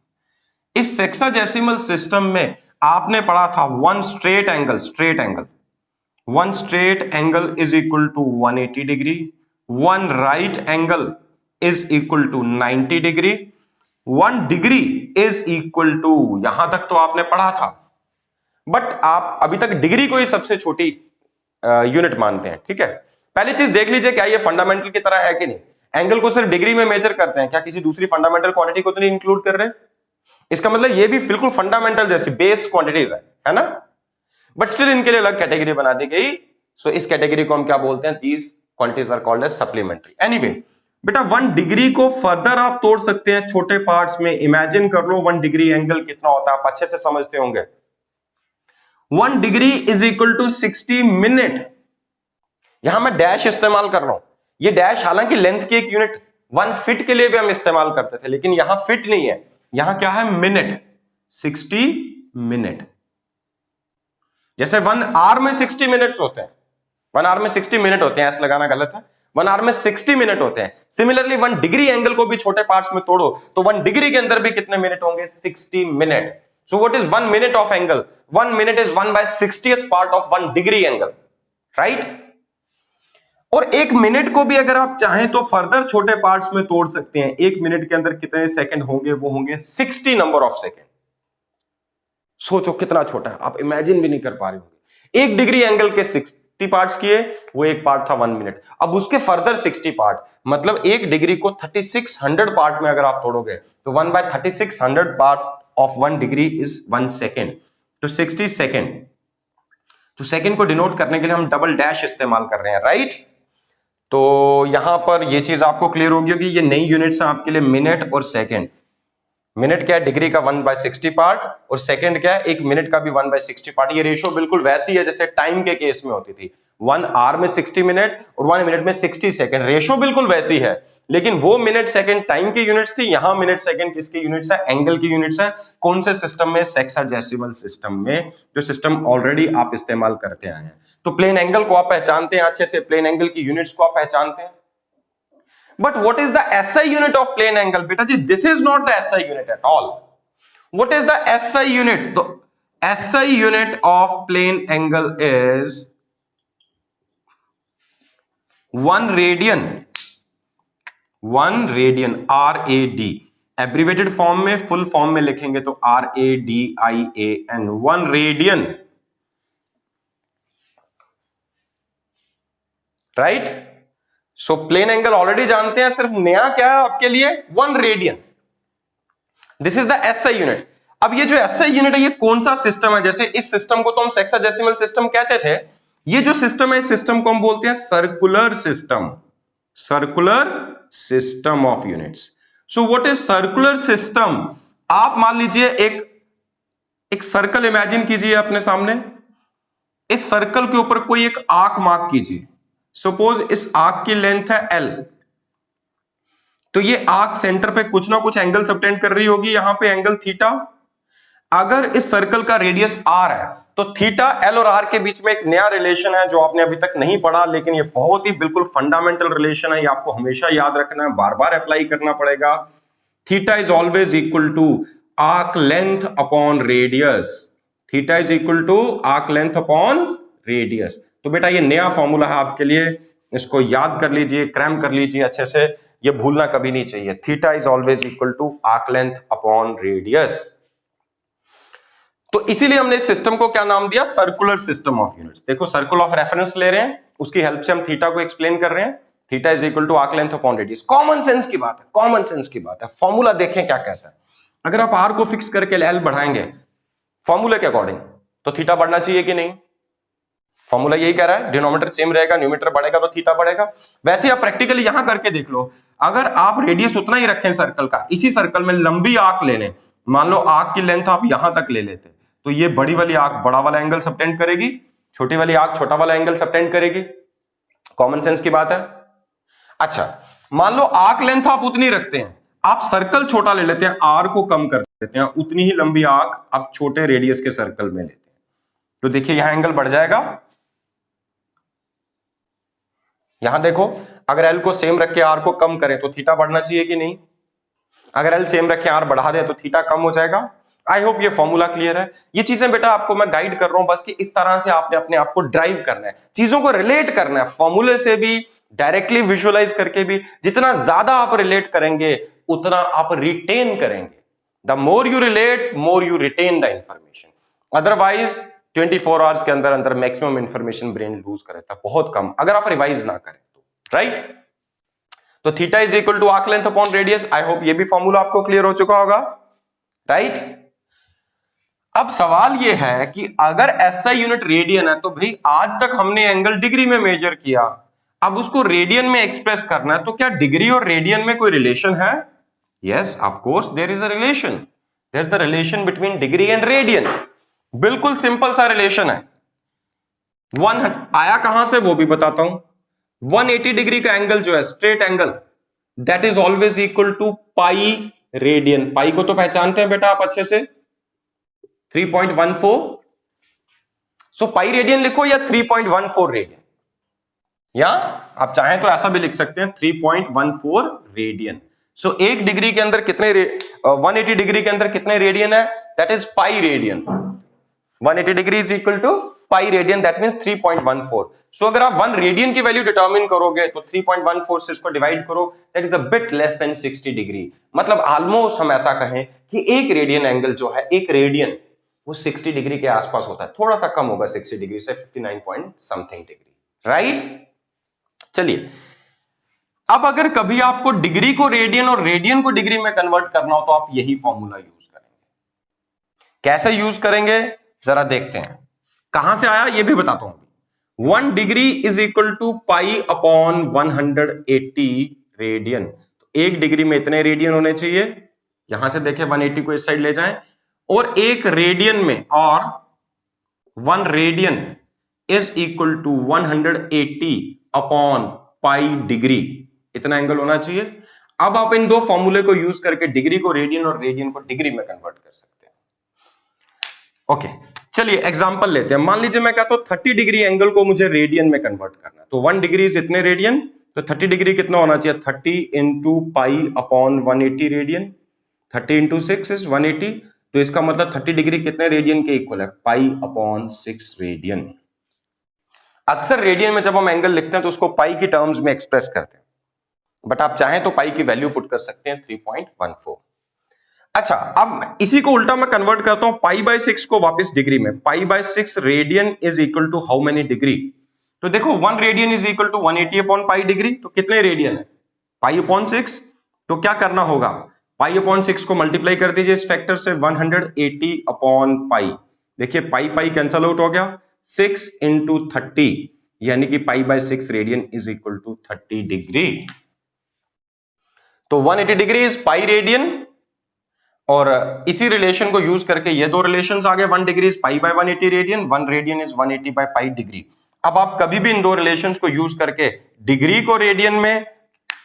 इस सेक्साजेसिमल सिस्टम में आपने पढ़ा था 1 straight angle, straight angle, 1 straight angle is equal to 180 degree, 1 right angle is equal to 90 degree, 1 degree is equal to, यहां तक तो आपने पढ़ा था। बट आप अभी तक डिग्री को ही सबसे छोटी यूनिट मानते हैं। ठीक है। पहली चीज देख लीजिए, क्या ये फंडामेंटल की तरह है कि नहीं? एंगल को सिर्फ डिग्री में मेजर करते हैं, क्या किसी दूसरी फंडामेंटल क्वांटिटी को तो नहीं इंक्लूड कर रहे? इसका मतलब ये भी बिल्कुल फंडामेंटल जैसी बेस क्वांटिटीज है ना? बट स्टिल इनके लिए अलग कैटेगरी बना दी गई। सो इस कैटेगरी को हम क्या बोलते हैं? These quantities are called as supplementary. Anyway बेटा 1 डिग्री को फर्दर आप तोड़ सकते हैं छोटे पार्ट्स में। इमेजिन कर लो 1 डिग्री एंगल कितना होता है, आप अच्छे से समझते होंगे। 1 degree is equal to 60 minute. यहां मैं डैश इस्तेमाल कर रहा हूं। ये डैश हालांकि लेंथ की एक यूनिट 1 फीट के लिए भी हम इस्तेमाल करते थे, लेकिन यहां फीट नहीं है, यहां क्या है? मिनट। 60 मिनट। जैसे 1 आवर में 60 मिनट्स होते हैं, 1 आवर में 60 मिनट होते हैं, ऐसे लगाना गलत है, 1 आवर में 60 मिनट होते हैं। सिमिलरली 1 डिग्री एंगल को भी छोटे पार्ट्स में तोड़ो तो 1 डिग्री के अंदर भी कितने मिनट होंगे? 60 minute. So what is 1 minute of angle? 1 minute is 1/60th part of 1 degree angle, right? और 1 मिनट को भी अगर आप चाहें तो फर्दर छोटे पार्ट्स में तोड़ सकते हैं। 1 मिनट के अंदर कितने सेकंड होंगे? वो होंगे 60 नंबर ऑफ सेकंड। सोचो कितना छोटा है, आप इमेजिन भी नहीं कर पा रहे होंगे। 1 डिग्री एंगल के 60 पार्ट्स किए, वो एक पार्ट था 1 मिनट। अब उसके फर्दर 60 पार्ट, मतलब 1 डिग्री को 3600 पार्ट में अगर आप तोड़ोगे तो 1/3600 part of 1 degree is 1 second. तो 60 सेकेंड। तो सेकेंड को डिनोट करने के लिए हम डबल डैश इस्तेमाल कर रहे हैं, राइट? तो यहां पर ये चीज आपको क्लियर होगी कि ये नई यूनिट्स हैं आपके लिए, मिनट और सेकेंड। मिनट क्या है? डिग्री का 1/60 पार्ट, और सेकंड क्या है? 1 मिनट का भी 1/60 पार्ट। ये रेशियो बिल्कुल वैसी है जैसे टाइम के केस में होती थी, 1 आवर में 60 मिनट और 1 मिनट में 60 सेकंड। रेशियो बिल्कुल वैसी है। लेकिन वो मिनट सेकंड टाइम की यूनिट्स थी, यहां मिनट सेकंड किसकी यूनिट्स है? एंगल की यूनिट्स है। कौन से सिस्टम में? सेक्साडेसिमल सिस्टम में, जो सिस्टम ऑलरेडी आप इस्तेमाल करते आए हैं। तो प्लेन एंगल को आप पहचानते हैं अच्छे से, प्लेन एंगल की यूनिट्स को आप पहचानते हैं। But what is the SI unit of plane angle? बेटा जी, this is not the SI unit at all. What is the SI unit? तो SI unit of plane angle is 1 radian, 1 radian, RAD। Abbreviated form में, full form में लिखेंगे तो RADIAN, 1 radian, right. So plane angle already जानते हैं, सिर्फ नया क्या है आपके लिए? 1 radian. This is the SI unit. अब ये जो SI यूनिट है, ये कौन सा सिस्टम है? जैसे इस सिस्टम को तो हम सेक्साडेसिमल सिस्टम कहते थे, ये जो सिस्टम है, इस सिस्टम को हम बोलते हैं circular system, circular system of units. So what is circular system? आप मान लीजिए एक सर्कल इमेजिन कीजिए अपने सामने, इस सर्कल के ऊपर कोई एक आर्क मार्क कीजिए। सपोज इस आर्क की लेंथ है L, तो ये आर्क सेंटर पे कुछ ना कुछ एंगल सबटेंड कर रही होगी, यहां पे एंगल थीटा। अगर इस सर्कल का रेडियस r है, तो थीटा L और r के बीच में एक नया रिलेशन है जो आपने अभी तक नहीं पढ़ा, लेकिन ये बहुत ही बिल्कुल फंडामेंटल रिलेशन है, ये आपको हमेशा याद रखना है, बार बार अप्लाई करना पड़ेगा। Theta is always equal to arc length upon radius, theta is equal to arc length upon radius. तो बेटा ये नया फॉर्मूला है आपके लिए, इसको याद कर लीजिए, क्रैम कर लीजिए अच्छे से, ये भूलना कभी नहीं चाहिए। Theta is always equal to arc length upon radius. तो इसीलिए हमने इस सिस्टम को क्या नाम दिया? Circular system of units. देखो, सर्कल ऑफ रेफरेंस ले रहे हैं, उसकी हेल्प से हम थीटा को एक्सप्लेन कर रहे हैं। Theta is equal to arc length upon radius. Common sense की बात है, कॉमन सेंस की बात है। फॉर्मूला देखें क्या कहता है। अगर आप आर को फिक्स करके एल बढ़ाएंगे फॉर्मूले के अकॉर्डिंग, तो थीटा बढ़ना चाहिए कि नहीं? फॉर्मूला यही कह रहा है, डिनोमिनेटर सेम रहेगा, न्यूमरेटर बढ़ेगा तो थीटा बढ़ेगा। वैसे आप प्रैक्टिकली यहां करके देख लो, अगर आप रेडियस उतना ही रखें सर्कल का, इसी सर्कल में लंबी आर्क ले लें, मान लो आर्क की लेंथ आप यहां तक ले लेते, तो ये बड़ी वाली आर्क बड़ा वाला एंगल सबटेंड करेगी, छोटी वाली आर्क छोटा वाला एंगल सबटेंड करेगी। कॉमन सेंस की बात है। अच्छा, मान लो आर्क लेंथ आप उतनी रखते हैं, आप सर्कल छोटा ले लेते हैं, आर को कम कर देते हैं, उतनी ही लंबी आर्क आप छोटे रेडियस के सर्कल में लेते हैं, तो देखिए यहां एंगल बढ़ जाएगा। यहां देखो, अगर एल को सेम रख के आर को कम करें तो थीटा बढ़ना चाहिए कि नहीं? अगर एल सेम रख के आर बढ़ा दे तो थीटा कम हो जाएगा। आई होप ये फॉर्मूला क्लियर है। ये चीजें बेटा आपको मैं गाइड कर रहा हूं बस कि इस तरह से आपने अपने आप को ड्राइव करना है, चीजों को रिलेट करना है, फॉर्मूले से भी, डायरेक्टली विजुअलाइज करके भी। जितना ज्यादा आप रिलेट करेंगे उतना आप रिटेन करेंगे। The more you relate, more you retain the information. Otherwise 24 hours के अंदर अंदर मैक्सिमम इंफॉर्मेशन ब्रेन लूज कर देता है, बहुत कम, अगर आप रिवाइज ना करें तो, राइट। तो theta is equal to arc length upon radius. I hope ये भी फॉर्मूला आपको क्लियर हो चुका होगा, राइट। अब सवाल ये है कि अगर SI यूनिट रेडियन है, तो भाई आज तक हमने एंगल डिग्री में मेजर किया, अब उसको रेडियन में एक्सप्रेस करना है, तो क्या डिग्री और रेडियन में कोई रिलेशन है? Yes, of course there is a relation, there is a relation between degree and radian. बिल्कुल सिंपल सा रिलेशन है। आया कहां से वो भी बताता हूं। 180 डिग्री का एंगल जो है, straight angle, that is always equal to pi radian. Pi को तो पहचानते हैं बेटा आप अच्छे से, 3.14। सो पाई रेडियन लिखो या 3.14 रेडियन, या आप चाहें तो ऐसा भी लिख सकते हैं 3.14 रेडियन। सो एक डिग्री के अंदर कितने 180 डिग्री के अंदर कितने रेडियन है? That is pi radian. 180 degree is equal to pi radian, that means 3.14। So अगर आप 1 रेडियन की वैल्यू डिटरमिन करोगे तो 3.14 से इसको डिवाइड करो, that is a bit less than 60 degree. मतलब ऑलमोस्ट हम ऐसा कहें कि एक रेडियन एंगल जो है, एक रेडियन वो 60 डिग्री के आसपास होता है, थोड़ा सा कम होगा 60 डिग्री से, 59 पॉइंट समथिंग डिग्री, राइट। चलिए, अब अगर कभी आपको डिग्री को रेडियन और रेडियन को डिग्री में कन्वर्ट करना हो तो आप यही फॉर्मूला यूज करेंगे। कैसे यूज करेंगे जरा देखते हैं, कहां से आया ये भी बताता हूं। 1 degree is equal to pi upon 180 radian. तो एक डिग्री में इतने रेडियन होने चाहिए, यहां से देखें 180 को इस साइड ले जाएं, और एक रेडियन में, और 1 radian is equal to 180 upon pi degree. इतना एंगल होना चाहिए। अब आप इन दो फॉर्मूले को यूज करके डिग्री को रेडियन और रेडियन को डिग्री में कन्वर्ट कर सकते हैं। ओके, चलिए एग्जांपल लेते हैं। मान लीजिए मैं कहता हूं 30 डिग्री एंगल को मुझे रेडियन में कन्वर्ट करना है, तो 1 डिग्री इज इतने रेडियन, तो 30 डिग्री कितना होना चाहिए? 30 into pi upon 180 radian. 30 into 6 is 180, तो इसका मतलब 30 डिग्री कितने रेडियन के इक्वल है? Pi upon 6 radian. अक्सर रेडियन में जब हम एंगल लिखते हैं तो उसको पाई की टर्म्स में एक्सप्रेस करते हैं, बट आप चाहें तो पाई की वैल्यू पुट कर सकते हैं 3.14। अच्छा, अब इसी को उल्टा मैं कन्वर्ट करता हूं पाई बाय 6 को वापस डिग्री में। Pi by 6 radian is equal to how many degree? तो देखो 1 radian is equal to 180 upon pi degree, तो कितने रेडियन है? Pi upon 6। तो क्या करना होगा? पाई अपॉन 6 को मल्टीप्लाई कर दीजिए इस फैक्टर से, 180 अपॉन पाई। देखिए पाई पाई कैंसल आउट हो गया, 6 इंटू 30, यानी कि pi by 6 radian is equal to 30 degree. तो 180 डिग्री इज पाई रेडियन, और इसी रिलेशन को यूज करके ये दो रिलेशंस आ गए। 1 degree is pi by 180 radian, 1 radian is 180 by pi degree. अब आप कभी भी इन दो रिलेशंस को यूज करके डिग्री को रेडियन में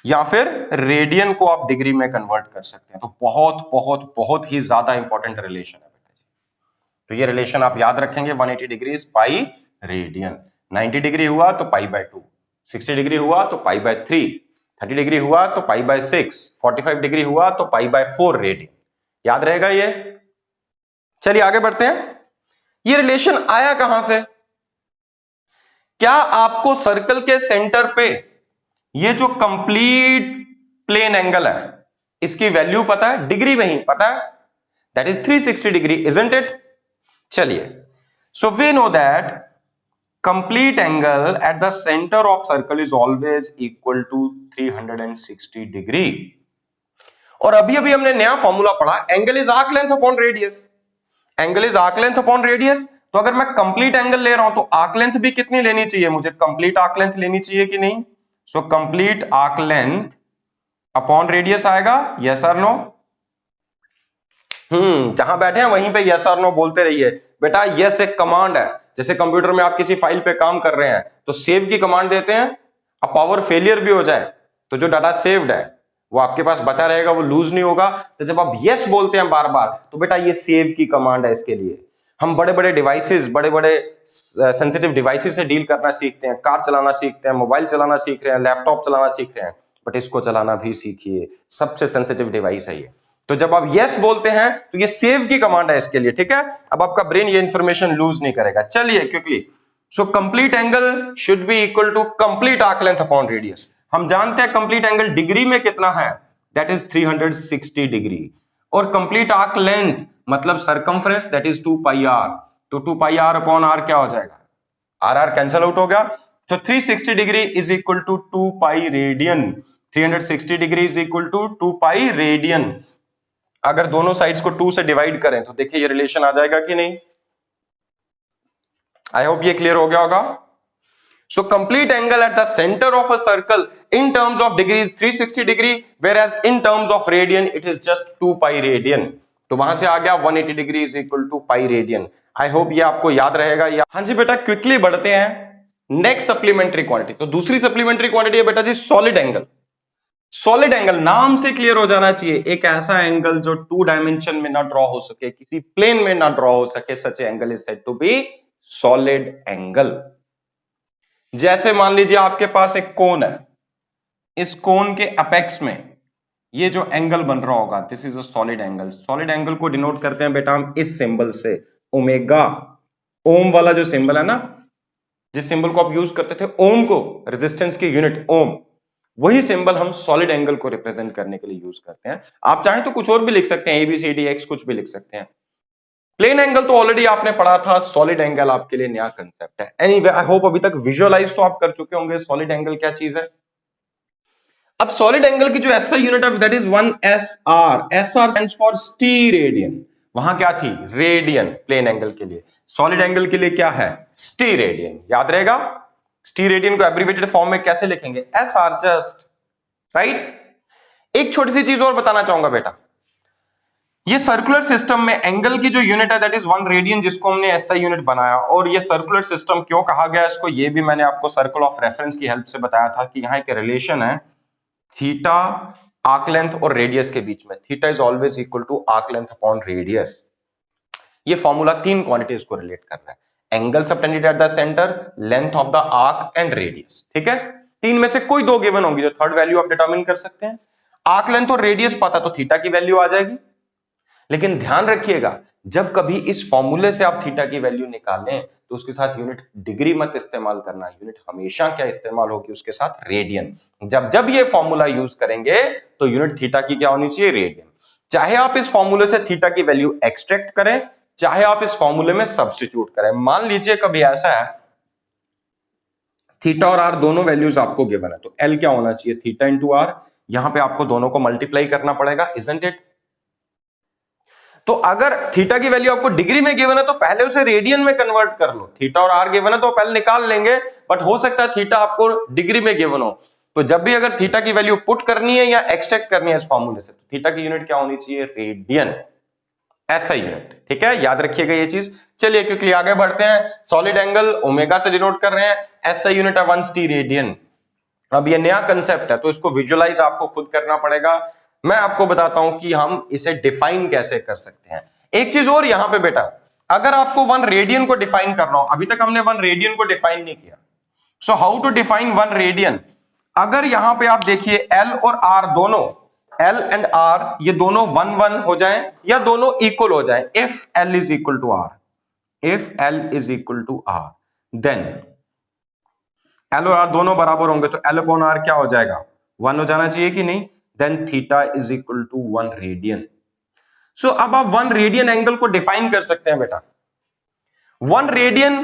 या फिर रेडियन को आप डिग्री में कन्वर्ट कर सकते हैं। तो बहुत बहुत बहुत ही ज्यादा इंपॉर्टेंट रिलेशन है बेटा जी। तो ये रिलेशन आप याद रखेंगे, 180 degree is pi radian, 90 degree हुआ तो पाई बाय 2, 60 डिग्री हुआ तो पाई बाय 3, 30 डिग्री हुआ तो पाई बाय 6, 45 डिग्री हुआ तो पाई बाय 4 रेडियन। याद रहेगा ये? चलिए आगे बढ़ते हैं। ये रिलेशन आया कहां से? क्या आपको सर्कल के सेंटर पे ये जो कंप्लीट प्लेन एंगल है इसकी वैल्यू पता है? डिग्री में ही पता है, that is 360 degree, isn't it? चलिए, so we know that complete angle at the centre of circle is always equal to 360 degree. और अभी अभी हमने नया फॉर्मूला पढ़ा, angle is arc length upon radius. Angle is arc length upon radius, तो अगर मैं कंप्लीट एंगल ले रहा हूं तो आर्क लेंथ भी कितनी लेनी चाहिए मुझे? कंप्लीट आर्क लेंथ लेनी चाहिए कि नहीं? So complete arc length upon radius आएगा, यस और नो? जहां बैठे हैं वहीं पे यस और नो बोलते रहिए बेटा। यस एक कमांड है, जैसे कंप्यूटर में आप किसी फाइल पे काम कर रहे हैं तो सेव की कमांड देते हैं, अब पावर फेलियर भी हो जाए तो जो डाटा सेव्ड है वो आपके पास बचा रहेगा, वो लूज नहीं होगा। तो जब आप यस बोलते हैं बार बार तो बेटा ये सेव की कमांड है। इसके लिए हम बड़े बड़े डिवाइसेस, बड़े बड़े सेंसिटिव डिवाइसेस से डील करना सीखते हैं, कार चलाना सीखते हैं, मोबाइल चलाना सीख रहे हैं, लैपटॉप चलाना सीख रहे हैं, बट इसको चलाना भी सीखिए, सबसे सेंसिटिव डिवाइस है ये। तो जब आप यस बोलते हैं तो ये सेव की कमांड है इसके लिए, ठीक है? अब आपका ब्रेन ये इंफॉर्मेशन लूज नहीं करेगा। चलिए quickly, so complete angle should be equal to complete arc length upon radius. हम जानते हैं कंप्लीट एंगल डिग्री में कितना है, दैट इज 360 डिग्री, और कंप्लीट आर्क लेंथ मतलब circumference, that is 2 pi r. तो 2 पाई आर अपॉन आर क्या हो जाएगा? आर आर कैंसल आउट हो गया, तो 360 degree is equal to 2 pi radian. 360 degree is equal to 2 pi radian. अगर दोनों साइड्स को 2 से डिवाइड करें तो देखिए ये रिलेशन आ जाएगा कि नहीं? आई होप ये क्लियर हो गया होगा। So complete angle at the center of a circle in terms of degree is 360 degree, whereas in terms of radian it is just 2 pi radian. तो वहां से आ गया 180 degree is equal to pi radian. I hope ये आपको याद रहेगा। या हाँ जी बेटा, क्विकली बढ़ते हैं नेक्स्ट सप्लीमेंट्री क्वांटिटी। तो दूसरी सप्लीमेंट्री क्वांटिटी है बेटा जी सॉलिड एंगल। सॉलिड एंगल नाम से क्लियर हो जाना चाहिए, एक ऐसा एंगल जो 2 डायमेंशन में ना ड्रॉ हो सके, किसी प्लेन में ना ड्रॉ हो सके, such angle is said to be solid angle. जैसे मान लीजिए आपके पास एक कोन है, इस कोन के अपेक्स में ये जो एंगल बन रहा होगा, this is a solid angle. Solid angle को डिनोट करते हैं बेटा हम इस सिंबल से, ओमेगा। ओम वाला जो सिंबल है ना, जिस सिंबल को आप यूज करते थे ओम को, रेजिस्टेंस की यूनिट ओम, वही सिंबल हम सॉलिड एंगल को रिप्रेजेंट करने के लिए यूज करते हैं। आप चाहें तो कुछ और भी लिख सकते हैं, ABCD एक्स कुछ भी लिख सकते हैं। प्लेन एंगल तो ऑलरेडी आपने पढ़ा था, सॉलिड एंगल आपके लिए नया कंसेप्ट है। एनीवे आई होप अभी तक विजुअलाइज तो आप कर चुके होंगे सॉलिड एंगल क्या चीज है। अब सॉलिड एंगल की जो एसआई यूनिट है that is 1 SR। SR stands for steradian. वहां क्या थी? रेडियन। प्लेन एंगल के लिए, सॉलिड एंगल के लिए क्या है? स्टीरेडियन। याद रहेगा। स्टीरेडियन को एब्रिविएटेड फॉर्म में कैसे लिखेंगे? SR just, right. एक छोटी सी चीज और बताना चाहूंगा बेटा, ये सर्कुलर सिस्टम में एंगल की जो यूनिट है दैट इज 1 रेडियन, जिसको हमने एसआई यूनिट बनाया। और ये सर्कुलर सिस्टम क्यों कहा गया इसको, ये भी मैंने आपको सर्कल ऑफ रेफरेंस की हेल्प से बताया था कि यहाँ एक रिलेशन है थीटा आर्क लेंथ और रेडियस के बीच में, theta is always equal to arc length upon radius. ये फॉर्मूला तीन क्वांटिटीज को रिलेट कर रहा है, angle subtended at the centre, length of the arc and radius. ठीक है, तीन में से कोई दो गिवन होंगी जो थर्ड वैल्यू आप डिटरमिन कर सकते हैं। आर्क लेंथ और रेडियस पता तो थीटा की वैल्यू आ जाएगी, लेकिन ध्यान रखिएगा जब कभी इस फॉर्मूले से आप थीटा की वैल्यू निकालें तो उसके साथ यूनिट डिग्री मत इस्तेमाल करना, यूनिट हमेशा क्या इस्तेमाल होगी उसके साथ, रेडियन। जब जब ये फॉर्मूला यूज करेंगे तो यूनिट थीटा की क्या होनी चाहिए, रेडियन। चाहे आप इस फॉर्मूले से थीटा की वैल्यू एक्सट्रैक्ट करें, चाहे आप इस फॉर्मूले में सब्स्टिट्यूट करें। मान लीजिए कभी ऐसा है थीटा और आर दोनों वैल्यूज आपको गिवन है, तो एल क्या होना चाहिए, थीटा इंटू आर। यहां पे आपको दोनों को मल्टीप्लाई करना पड़ेगा, इजंट इट। तो अगर थीटा की वैल्यू आपको डिग्री में गिवन है तो पहले उसे रेडियन में कन्वर्ट कर लो। थीटा और आर गिवन है तो पहले निकाल लेंगे, बट हो सकता है थीटा आपको डिग्री में गिवन हो, तो जब भी अगर थीटा की वैल्यू पुट करनी है या एक्सट्रैक्ट करनी है इस फॉर्मूले से, तो थीटा की यूनिट क्या होनी चाहिए, रेडियन, ऐसा यूनिट। ठीक है, याद रखिएगा ये चीज। चलिए क्विकली आगे बढ़ते हैं। सॉलिड एंगल ओमेगा से डिनोट कर रहे हैं, ऐसा यूनिट है 1 रेडियन। अब ये नया कंसेप्ट है तो इसको विजुअलाइज आपको खुद करना पड़ेगा। मैं आपको बताता हूं कि हम इसे डिफाइन कैसे कर सकते हैं। एक चीज और यहां पे बेटा, अगर आपको 1 रेडियन को डिफाइन करना हो, अभी तक हमने 1 रेडियन को डिफाइन नहीं किया, so how to define 1 radian. अगर यहां पे आप देखिए एल और आर दोनों, एल एंड आर ये दोनों 1 1 हो जाएं या दोनों इक्वल हो जाएं, if l is equal to r, if l is equal to r, then l और आर दोनों बराबर होंगे तो एल अपॉन आर क्या हो जाएगा, 1 हो जाना चाहिए कि नहीं। Then theta is equal to 1 radian. So अब आप 1 रेडियन एंगल को डिफाइन कर सकते हैं बेटा। 1 radian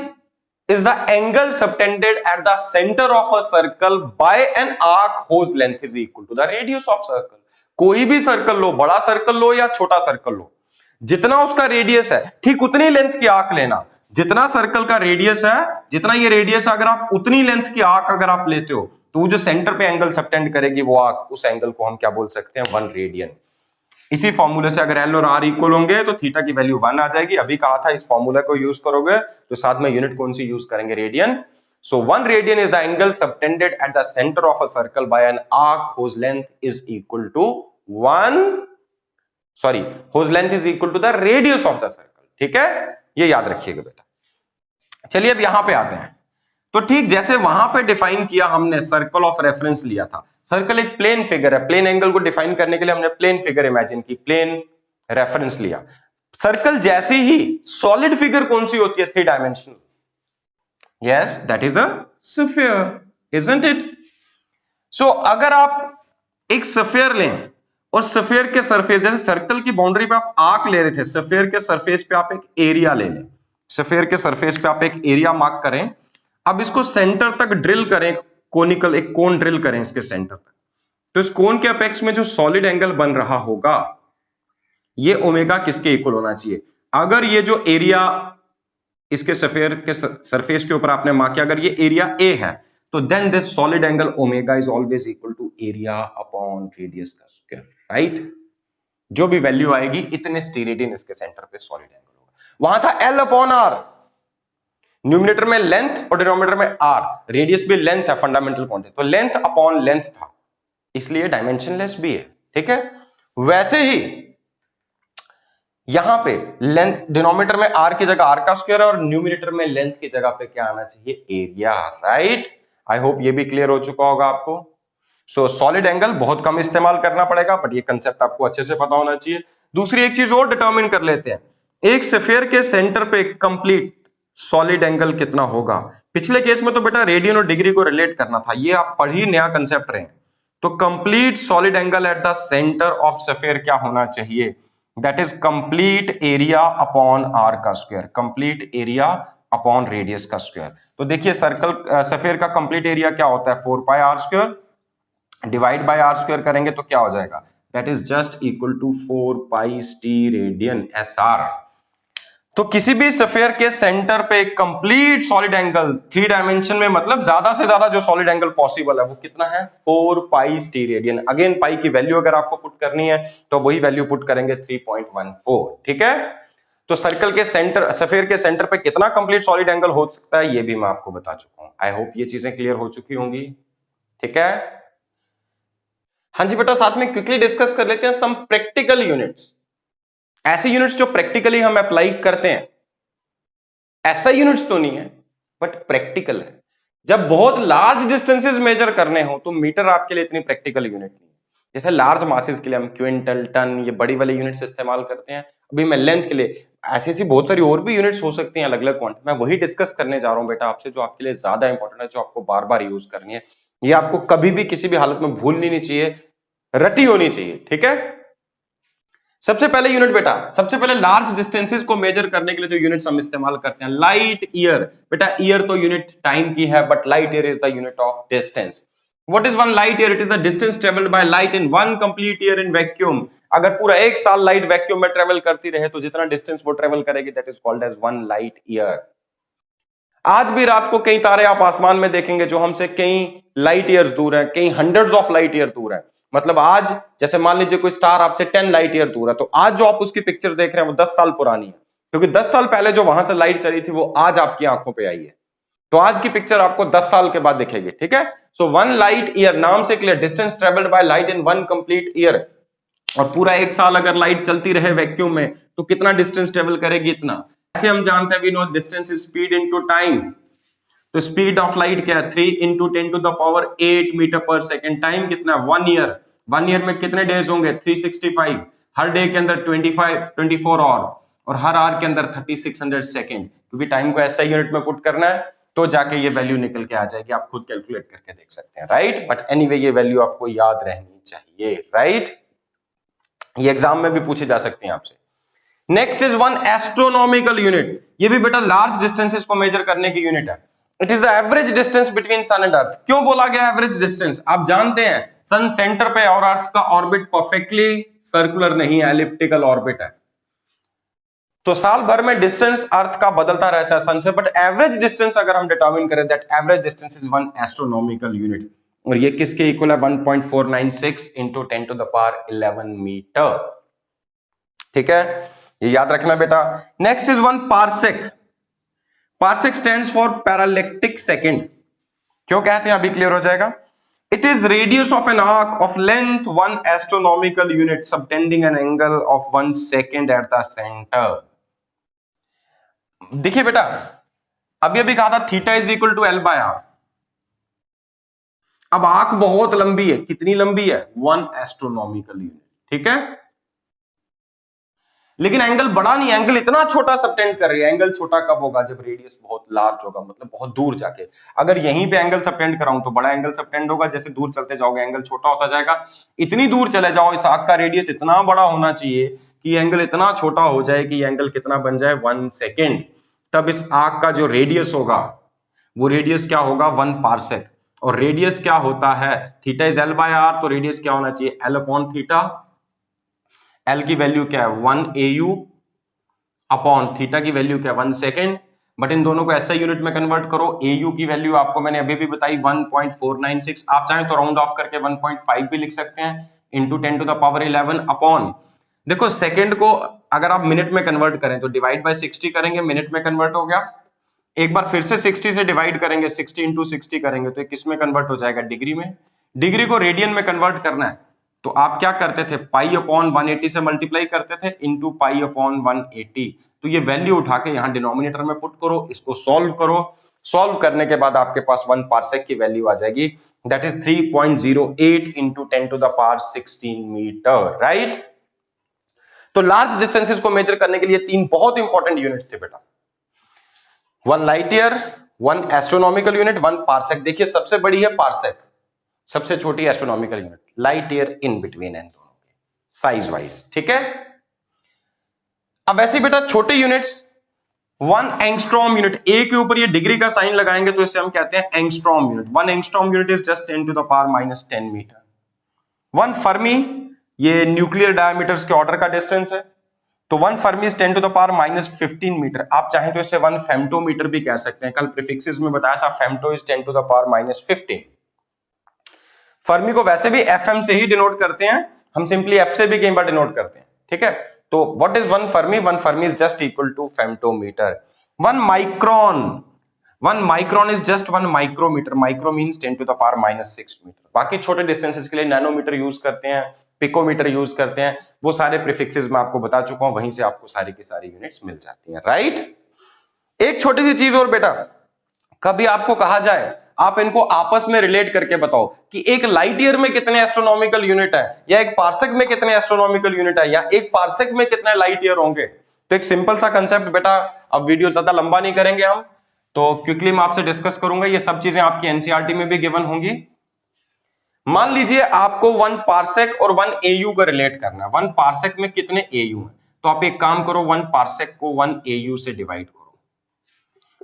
is the angle subtended at the center of a circle by an arc whose length is equal to the radius of circle। कोई भी circle लो, बड़ा सर्कल लो या छोटा सर्कल लो, जितना उसका रेडियस है ठीक उतनी लेंथ की आर्क लेना। जितना सर्कल का रेडियस है, जितना ये रेडियस, अगर आप उतनी लेंथ की आर्क अगर आप लेते हो तो वो जो सेंटर पे एंगल सबटेंड करेगी वो आर्क, उस एंगल को हम क्या बोल सकते हैं, 1 रेडियन। इसी फॉर्मूले से अगर एल और आर इक्वल होंगे तो थीटा की वैल्यू 1 आ जाएगी। अभी कहा था इस फॉर्मूला को यूज करोगे तो साथ में यूनिट कौन सी यूज करेंगे, radian. So 1 radian is the angle subtended at the centre of a circle by an arc whose length is equal to 1 whose length is equal to the radius of the circle। ठीक है, ये याद रखिएगा बेटा। चलिए अब यहां पे आते हैं। तो ठीक जैसे वहां पे डिफाइन किया हमने, सर्कल ऑफ रेफरेंस लिया था। सर्कल एक प्लेन फिगर है, प्लेन एंगल को डिफाइन करने के लिए हमने प्लेन फिगर इमेजिन की, प्लेन रेफरेंस लिया। सर्कल जैसे ही सॉलिड फिगर कौन सी होती है, 3 dimensional, yes that is a sphere, isn't it. So अगर आप एक स्फीयर लें और स्फीयर के सरफेस, जैसे सर्कल की बाउंड्री पे आप आर्क ले रहे थे, स्फीयर के सरफेस पे आप एक एरिया ले लें, स्फीयर के सरफेस पे आप एक एरिया मार्क करें। अब इसको सेंटर तक ड्रिल करें, कोनिकल एक कोन ड्रिल करें इसके सेंटर तक, तो इस कोन के अपेक्स में जो सॉलिड एंगल बन रहा होगा ये ओमेगा किसके इक्वल होना चाहिए। अगर ये जो एरिया इसके स्फीयर के सरफेस के ऊपर आपने मार्क किया, अगर ये एरिया ए है तो then this solid angle omega is always equal to area upon radius का स्क्वायर, राइट। जो भी वैल्यू आएगी इतने स्टीरेडियन इसके सेंटर पे सॉलिड एंगल होगा। वहां था एल अपॉन आर, न्यूमिनेटर में लेंथ और डिनोमिनेटर में आर, रेडियस भी लेंथ है, फंडामेंटल क्वांटिटी, तो लेंथ अपॉन लेंथ था, इसलिए डायमेंशनलेस भी है। ठीक है, वैसे ही यहां पे लेंथ, डिनोमिनेटर में आर की जगह आर का स्क्वायर है और न्यूमिनेटर में लेंथ की जगह पे क्या आना चाहिए, एरिया, राइट। आई होप ये भी क्लियर हो चुका होगा आपको। सो सॉलिड एंगल बहुत कम इस्तेमाल करना पड़ेगा, बट ये कंसेप्ट आपको अच्छे से पता होना चाहिए। दूसरी एक चीज और डिटरमिन कर लेते हैं, एक स्फीयर के सेंटर पे कंप्लीट सॉलिड एंगल कितना होगा। पिछले केस में तो बेटा रेडियन और डिग्री को रिलेट करना था, ये आप पढ़ी नया कंसेप्ट रहे। तो complete solid angle at the centre of sphere क्या होना चाहिए, that is complete area upon R का square, complete area upon radius का स्क्वायर। तो देखिए सर्कल स्फीयर का कंप्लीट एरिया क्या होता है, 4 pi R square, divide by R square करेंगे तो क्या हो जाएगा, that is just equal to 4 pi टी रेडियन एस आर। तो किसी भी स्फीयर के सेंटर पे कंप्लीट सॉलिड एंगल 3 डायमेंशन में, मतलब ज्यादा से ज्यादा जो सॉलिड एंगल पॉसिबल है वो कितना है, 4 पाई टी रेडियन। अगेन पाई की वैल्यू अगर आपको पुट करनी है तो वही वैल्यू पुट करेंगे 3.14। ठीक है, तो सर्कल के सेंटर, स्फीयर के सेंटर पे कितना कंप्लीट सॉलिड एंगल हो सकता है ये भी मैं आपको बता चुका हूं। आई होप ये चीजें क्लियर हो चुकी होंगी। ठीक है, हाँ जी बेटा, साथ में क्विकली डिस्कस कर लेते हैं सम प्रैक्टिकल यूनिट्स, ऐसे यूनिट्स जो प्रैक्टिकली हम अप्लाई करते हैं। ऐसा यूनिट्स तो नहीं है बट प्रैक्टिकल है। जब बहुत लार्ज डिस्टेंसेस मेजर करने हो तो मीटर आपके लिए इतनी प्रैक्टिकल यूनिट नहीं है। जैसे लार्ज मासेस के लिए हम क्विंटल, टन, ये बड़ी वाली यूनिट्स इस्तेमाल करते हैं। अभी मैं लेंथ के लिए ऐसी ऐसी बहुत सारी और भी यूनिट्स हो सकती हैं अलग अलग क्वांटिटी, मैं वही डिस्कस करने जा रहा हूं बेटा आपसे, जो आपके लिए ज्यादा इंपॉर्टेंट है, जो आपको बार बार यूज करनी है। ये आपको कभी भी किसी भी हालत में भूलनी नहीं चाहिए, रटी होनी चाहिए, ठीक है। सबसे पहले यूनिट बेटा, सबसे पहले लार्ज डिस्टेंसेस को मेजर करने के लिए जो यूनिट्स हम इस्तेमाल करते हैं, लाइट ईयर। बेटा ईयर तो यूनिट टाइम की है, but light year is the unit of distance. What is one light year? It is the distance travelled by light in one complete year in vacuum. अगर पूरा एक साल light vacuum में travel करती रहे तो जितना डिस्टेंस वो ट्रेवल करेगी, that is called as one light year. आज भी रात को कई तारे आप आसमान में देखेंगे जो हमसे कई लाइट ईयर्स दूर है, कई हंड्रेड्स ऑफ लाइट ईयर दूर है। मतलब आज जैसे मान लीजिए कोई स्टार आपसे 10 लाइट ईयर दूर है, तो आज जो आप उसकी पिक्चर देख रहे हैं वो 10 साल पुरानी है, क्योंकि 10 साल पहले जो वहां से लाइट चली थी वो आज आपकी आंखों पे आई है। तो आज की पिक्चर आपको 10 साल के बाद दिखेगी, ठीक है। सो वन लाइट ईयर नाम से clear, distance travelled by light in one complete year. और पूरा एक साल अगर लाइट चलती रहे वैक्यूम में तो कितना डिस्टेंस ट्रेवल करेगी? इतना। ऐसे हम जानते हैं, we know distance is speed into time. तो स्पीड ऑफ लाइट क्या है? 3 into 10 to the power 8 metre per second. Time कितना है? 1 ईयर। 1 ईयर में कितने डेज होंगे? 365। हर डे के अंदर 24 आवर, और हर आवर के अंदर 3600 सेकेंड। क्योंकि टाइम को ऐसा यूनिट में पुट करना है तो जाके ये वैल्यू निकल के आ जाएगी, आप खुद कैलकुलेट करके देख सकते हैं, राइट। बट एनीवे ये वैल्यू आपको याद रहनी चाहिए, राइट। ये एग्जाम में भी पूछे जा सकते हैं आपसे। Next is one astronomical unit. ये भी बेटा लार्ज डिस्टेंसेस को मेजर करने की यूनिट है। It is the average distance between sun and earth. क्यों बोला गया एवरेज डिस्टेंस? आप जानते हैं सन सेंटर पे और अर्थ का ऑर्बिट परफेक्टली सर्कुलर नहीं है, एलिप्टिकल ऑर्बिट है। तो साल भर में डिस्टेंस अर्थ का बदलता रहता है सन से, बट एवरेज डिस्टेंस अगर हम डिटरमिन करें, that average distance is one astronomical unit. और ये किसके इक्वल है? 1.496 into 10 to the power 11 metre, ठीक है। ये याद रखना बेटा। Next is one parsec. Parsec stands for parallactic second. क्यों कहते हैं? अभी क्लियर हो जाएगा। It is radius of an arc of length 1 astronomical unit subtending an angle of 1 second at the centre. देखिए बेटा, अभी अभी कहा था theta is equal to l by r. अब आर्क बहुत लंबी है, कितनी लंबी है? 1 एस्ट्रोनॉमिकल यूनिट, ठीक है। लेकिन एंगल बड़ा नहीं, एंगल इतना छोटा सबटेंड कर रही है। एंगल छोटा कब होगा? जब रेडियस बहुत लार्ज होगा, मतलब बहुत दूर जाके। अगर यहीं पे एंगल सबटेंड कराऊं तो बड़ा एंगल सबटेंड होगा, जैसे दूर चलते जाओगे एंगल छोटा होता जाएगा। इतनी दूर चले जाओ, इस आर्क का रेडियस इतना बड़ा होना चाहिए कि एंगल इतना छोटा हो जाए कि एंगल कितना बन जाए? 1 सेकेंड। तब इस आर्क का जो रेडियस होगा वो रेडियस क्या होगा? 1 पारसेक। और रेडियस क्या होता है? Theta is l by r, तो रेडियस क्या होना चाहिए? L upon theta. एल की वैल्यू क्या है? 1 AU अपॉन थीटा की वैल्यू क्या है? 1 सेकेंड। बट इन दोनों को ऐसा यूनिट में कन्वर्ट करो। AU की वैल्यू आपको मैंने अभी भी बताई 1.496। आप चाहें तो राउंड ऑफ करके 1.5 भी लिख सकते हैं, into 10 to the power 11 upon, देखो सेकेंड को अगर आप मिनट में कन्वर्ट करें तो डिवाइड बाय 60 करेंगे, मिनट में कन्वर्ट हो गया। एक बार फिर से 60 से डिवाइड करेंगे, 60 इंटू 60 करेंगे तो किस में कन्वर्ट हो जाएगा? डिग्री में। डिग्री को रेडियन में कन्वर्ट करना है तो आप क्या करते थे? पाई अपॉन 180 से मल्टीप्लाई करते थे, इंटू पाई अपॉन 180। तो ये वैल्यू उठा के यहां डिनोमिनेटर में पुट करो, इसको सॉल्व करो। सॉल्व करने के बाद आपके पास 1 पारसेक की वैल्यू आ जाएगी, that is 3.08 into 10 to the power 16 metre, right. तो लार्ज डिस्टेंसेस को मेजर करने के लिए 3 बहुत इंपॉर्टेंट यूनिट्स थे बेटा। 1 light year, 1 astronomical unit, 1 parsec. देखिए सबसे बड़ी है पारसेक, सबसे छोटी astronomical unit, light year in between इन दोनों के साइज वाइज, ठीक है। अब ऐसे बेटा छोटे यूनिट्स, 1 एंगस्ट्रॉम यूनिट, ए के ऊपर ये डिग्री का साइन लगाएंगे तो इसे हम कहते हैं angstrom unit. 1 angstrom unit is just 10 to the power -10 metre. 1 fermi, ये न्यूक्लियर डायमीटर्स के ऑर्डर का डिस्टेंस है, तो 1 fermi is 10 to the power -15 metre. आप चाहें तो इसे 1 फेम्टोमीटर भी कह सकते हैं। कल प्रीफिक्सेस में बताया था femto is 10 to the power -15। Fermi को वैसे भी एफएम से ही डिनोट करते हैं, हम सिंपली एफ से भी कई बार डिनोट करते हैं, ठीक है। तो what is 1 fermi? 1 fermi is just equal to femtometre. 1 micron, 1 micron is just 1 micrometre, micro means 10 to the power -6 metre. बाकी छोटे डिस्टेंसेस के लिए नैनोमीटर यूज करते हैं, पिकोमीटर यूज करते हैं, वो सारे प्रीफिक्सेस मैं आपको बता चुका हूं, वहीं से आपको सारी की सारी यूनिट्स मिल जाती हैं, राइट। एक छोटी सी चीज और बेटा, कभी आपको कहा जाए आप इनको आपस में रिलेट करके बताओ कि एक लाइट ईयर में कितने एस्ट्रोनॉमिकल यूनिट है, या एक पार्सेक में कितने एस्ट्रोनॉमिकल यूनिट है, या एक पार्सेक में कितने लाइट ईयर होंगे। तो एक सिंपल सा कंसेप्ट बेटा, अब वीडियो ज्यादा लंबा नहीं करेंगे हम, तो क्विकली मैं आपसे डिस्कस करूंगा, ये सब चीजें आपकी एनसीईआरटी में भी गिवन होंगी। मान लीजिए आपको 1 पार्सेक और 1 एयू का रिलेट करना है। 1 पार्सेक में कितने एयू हैं, तो आप एक काम करो, 1 पार्सेक को 1 एयू से डिवाइड करो।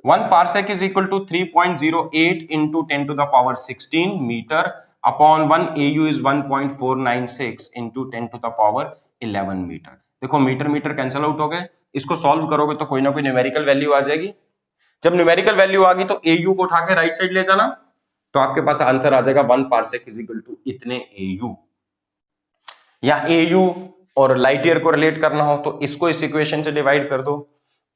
1 parsec is equal to 3.08 into 10 to the power 16 metre upon 1 AU is 1.496 into 10 to the power 11 metre. देखो मीटर मीटर कैंसिल आउट हो गए, इसको सॉल्व करोगे तो कोई ना कोई न्यूमेरिकल वैल्यू आ जाएगी। जब न्यूमेरिकल वैल्यू आ गई तो AU को उठा के राइट साइड ले जाना, तो आपके पास आंसर आ जाएगा 1 parsec is equal to इतने AU। या AU और लाइट ईयर को रिलेट करना हो तो इसको इस इक्वेशन से डिवाइड कर दो,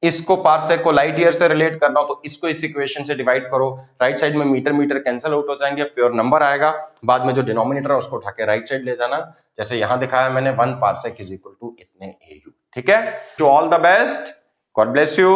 इसको पार्सेक को लाइट ईयर से रिलेट करना हो तो इसको इस इक्वेशन से डिवाइड करो। राइट साइड में मीटर मीटर कैंसिल आउट हो जाएंगे, प्योर नंबर आएगा। बाद में जो डिनोमिनेटर है उसको उठा के राइट साइड ले जाना, जैसे यहां दिखाया मैंने 1 पार्सेक इज इक्वल टू इतने AU। ठीक है, to all the best, God bless you.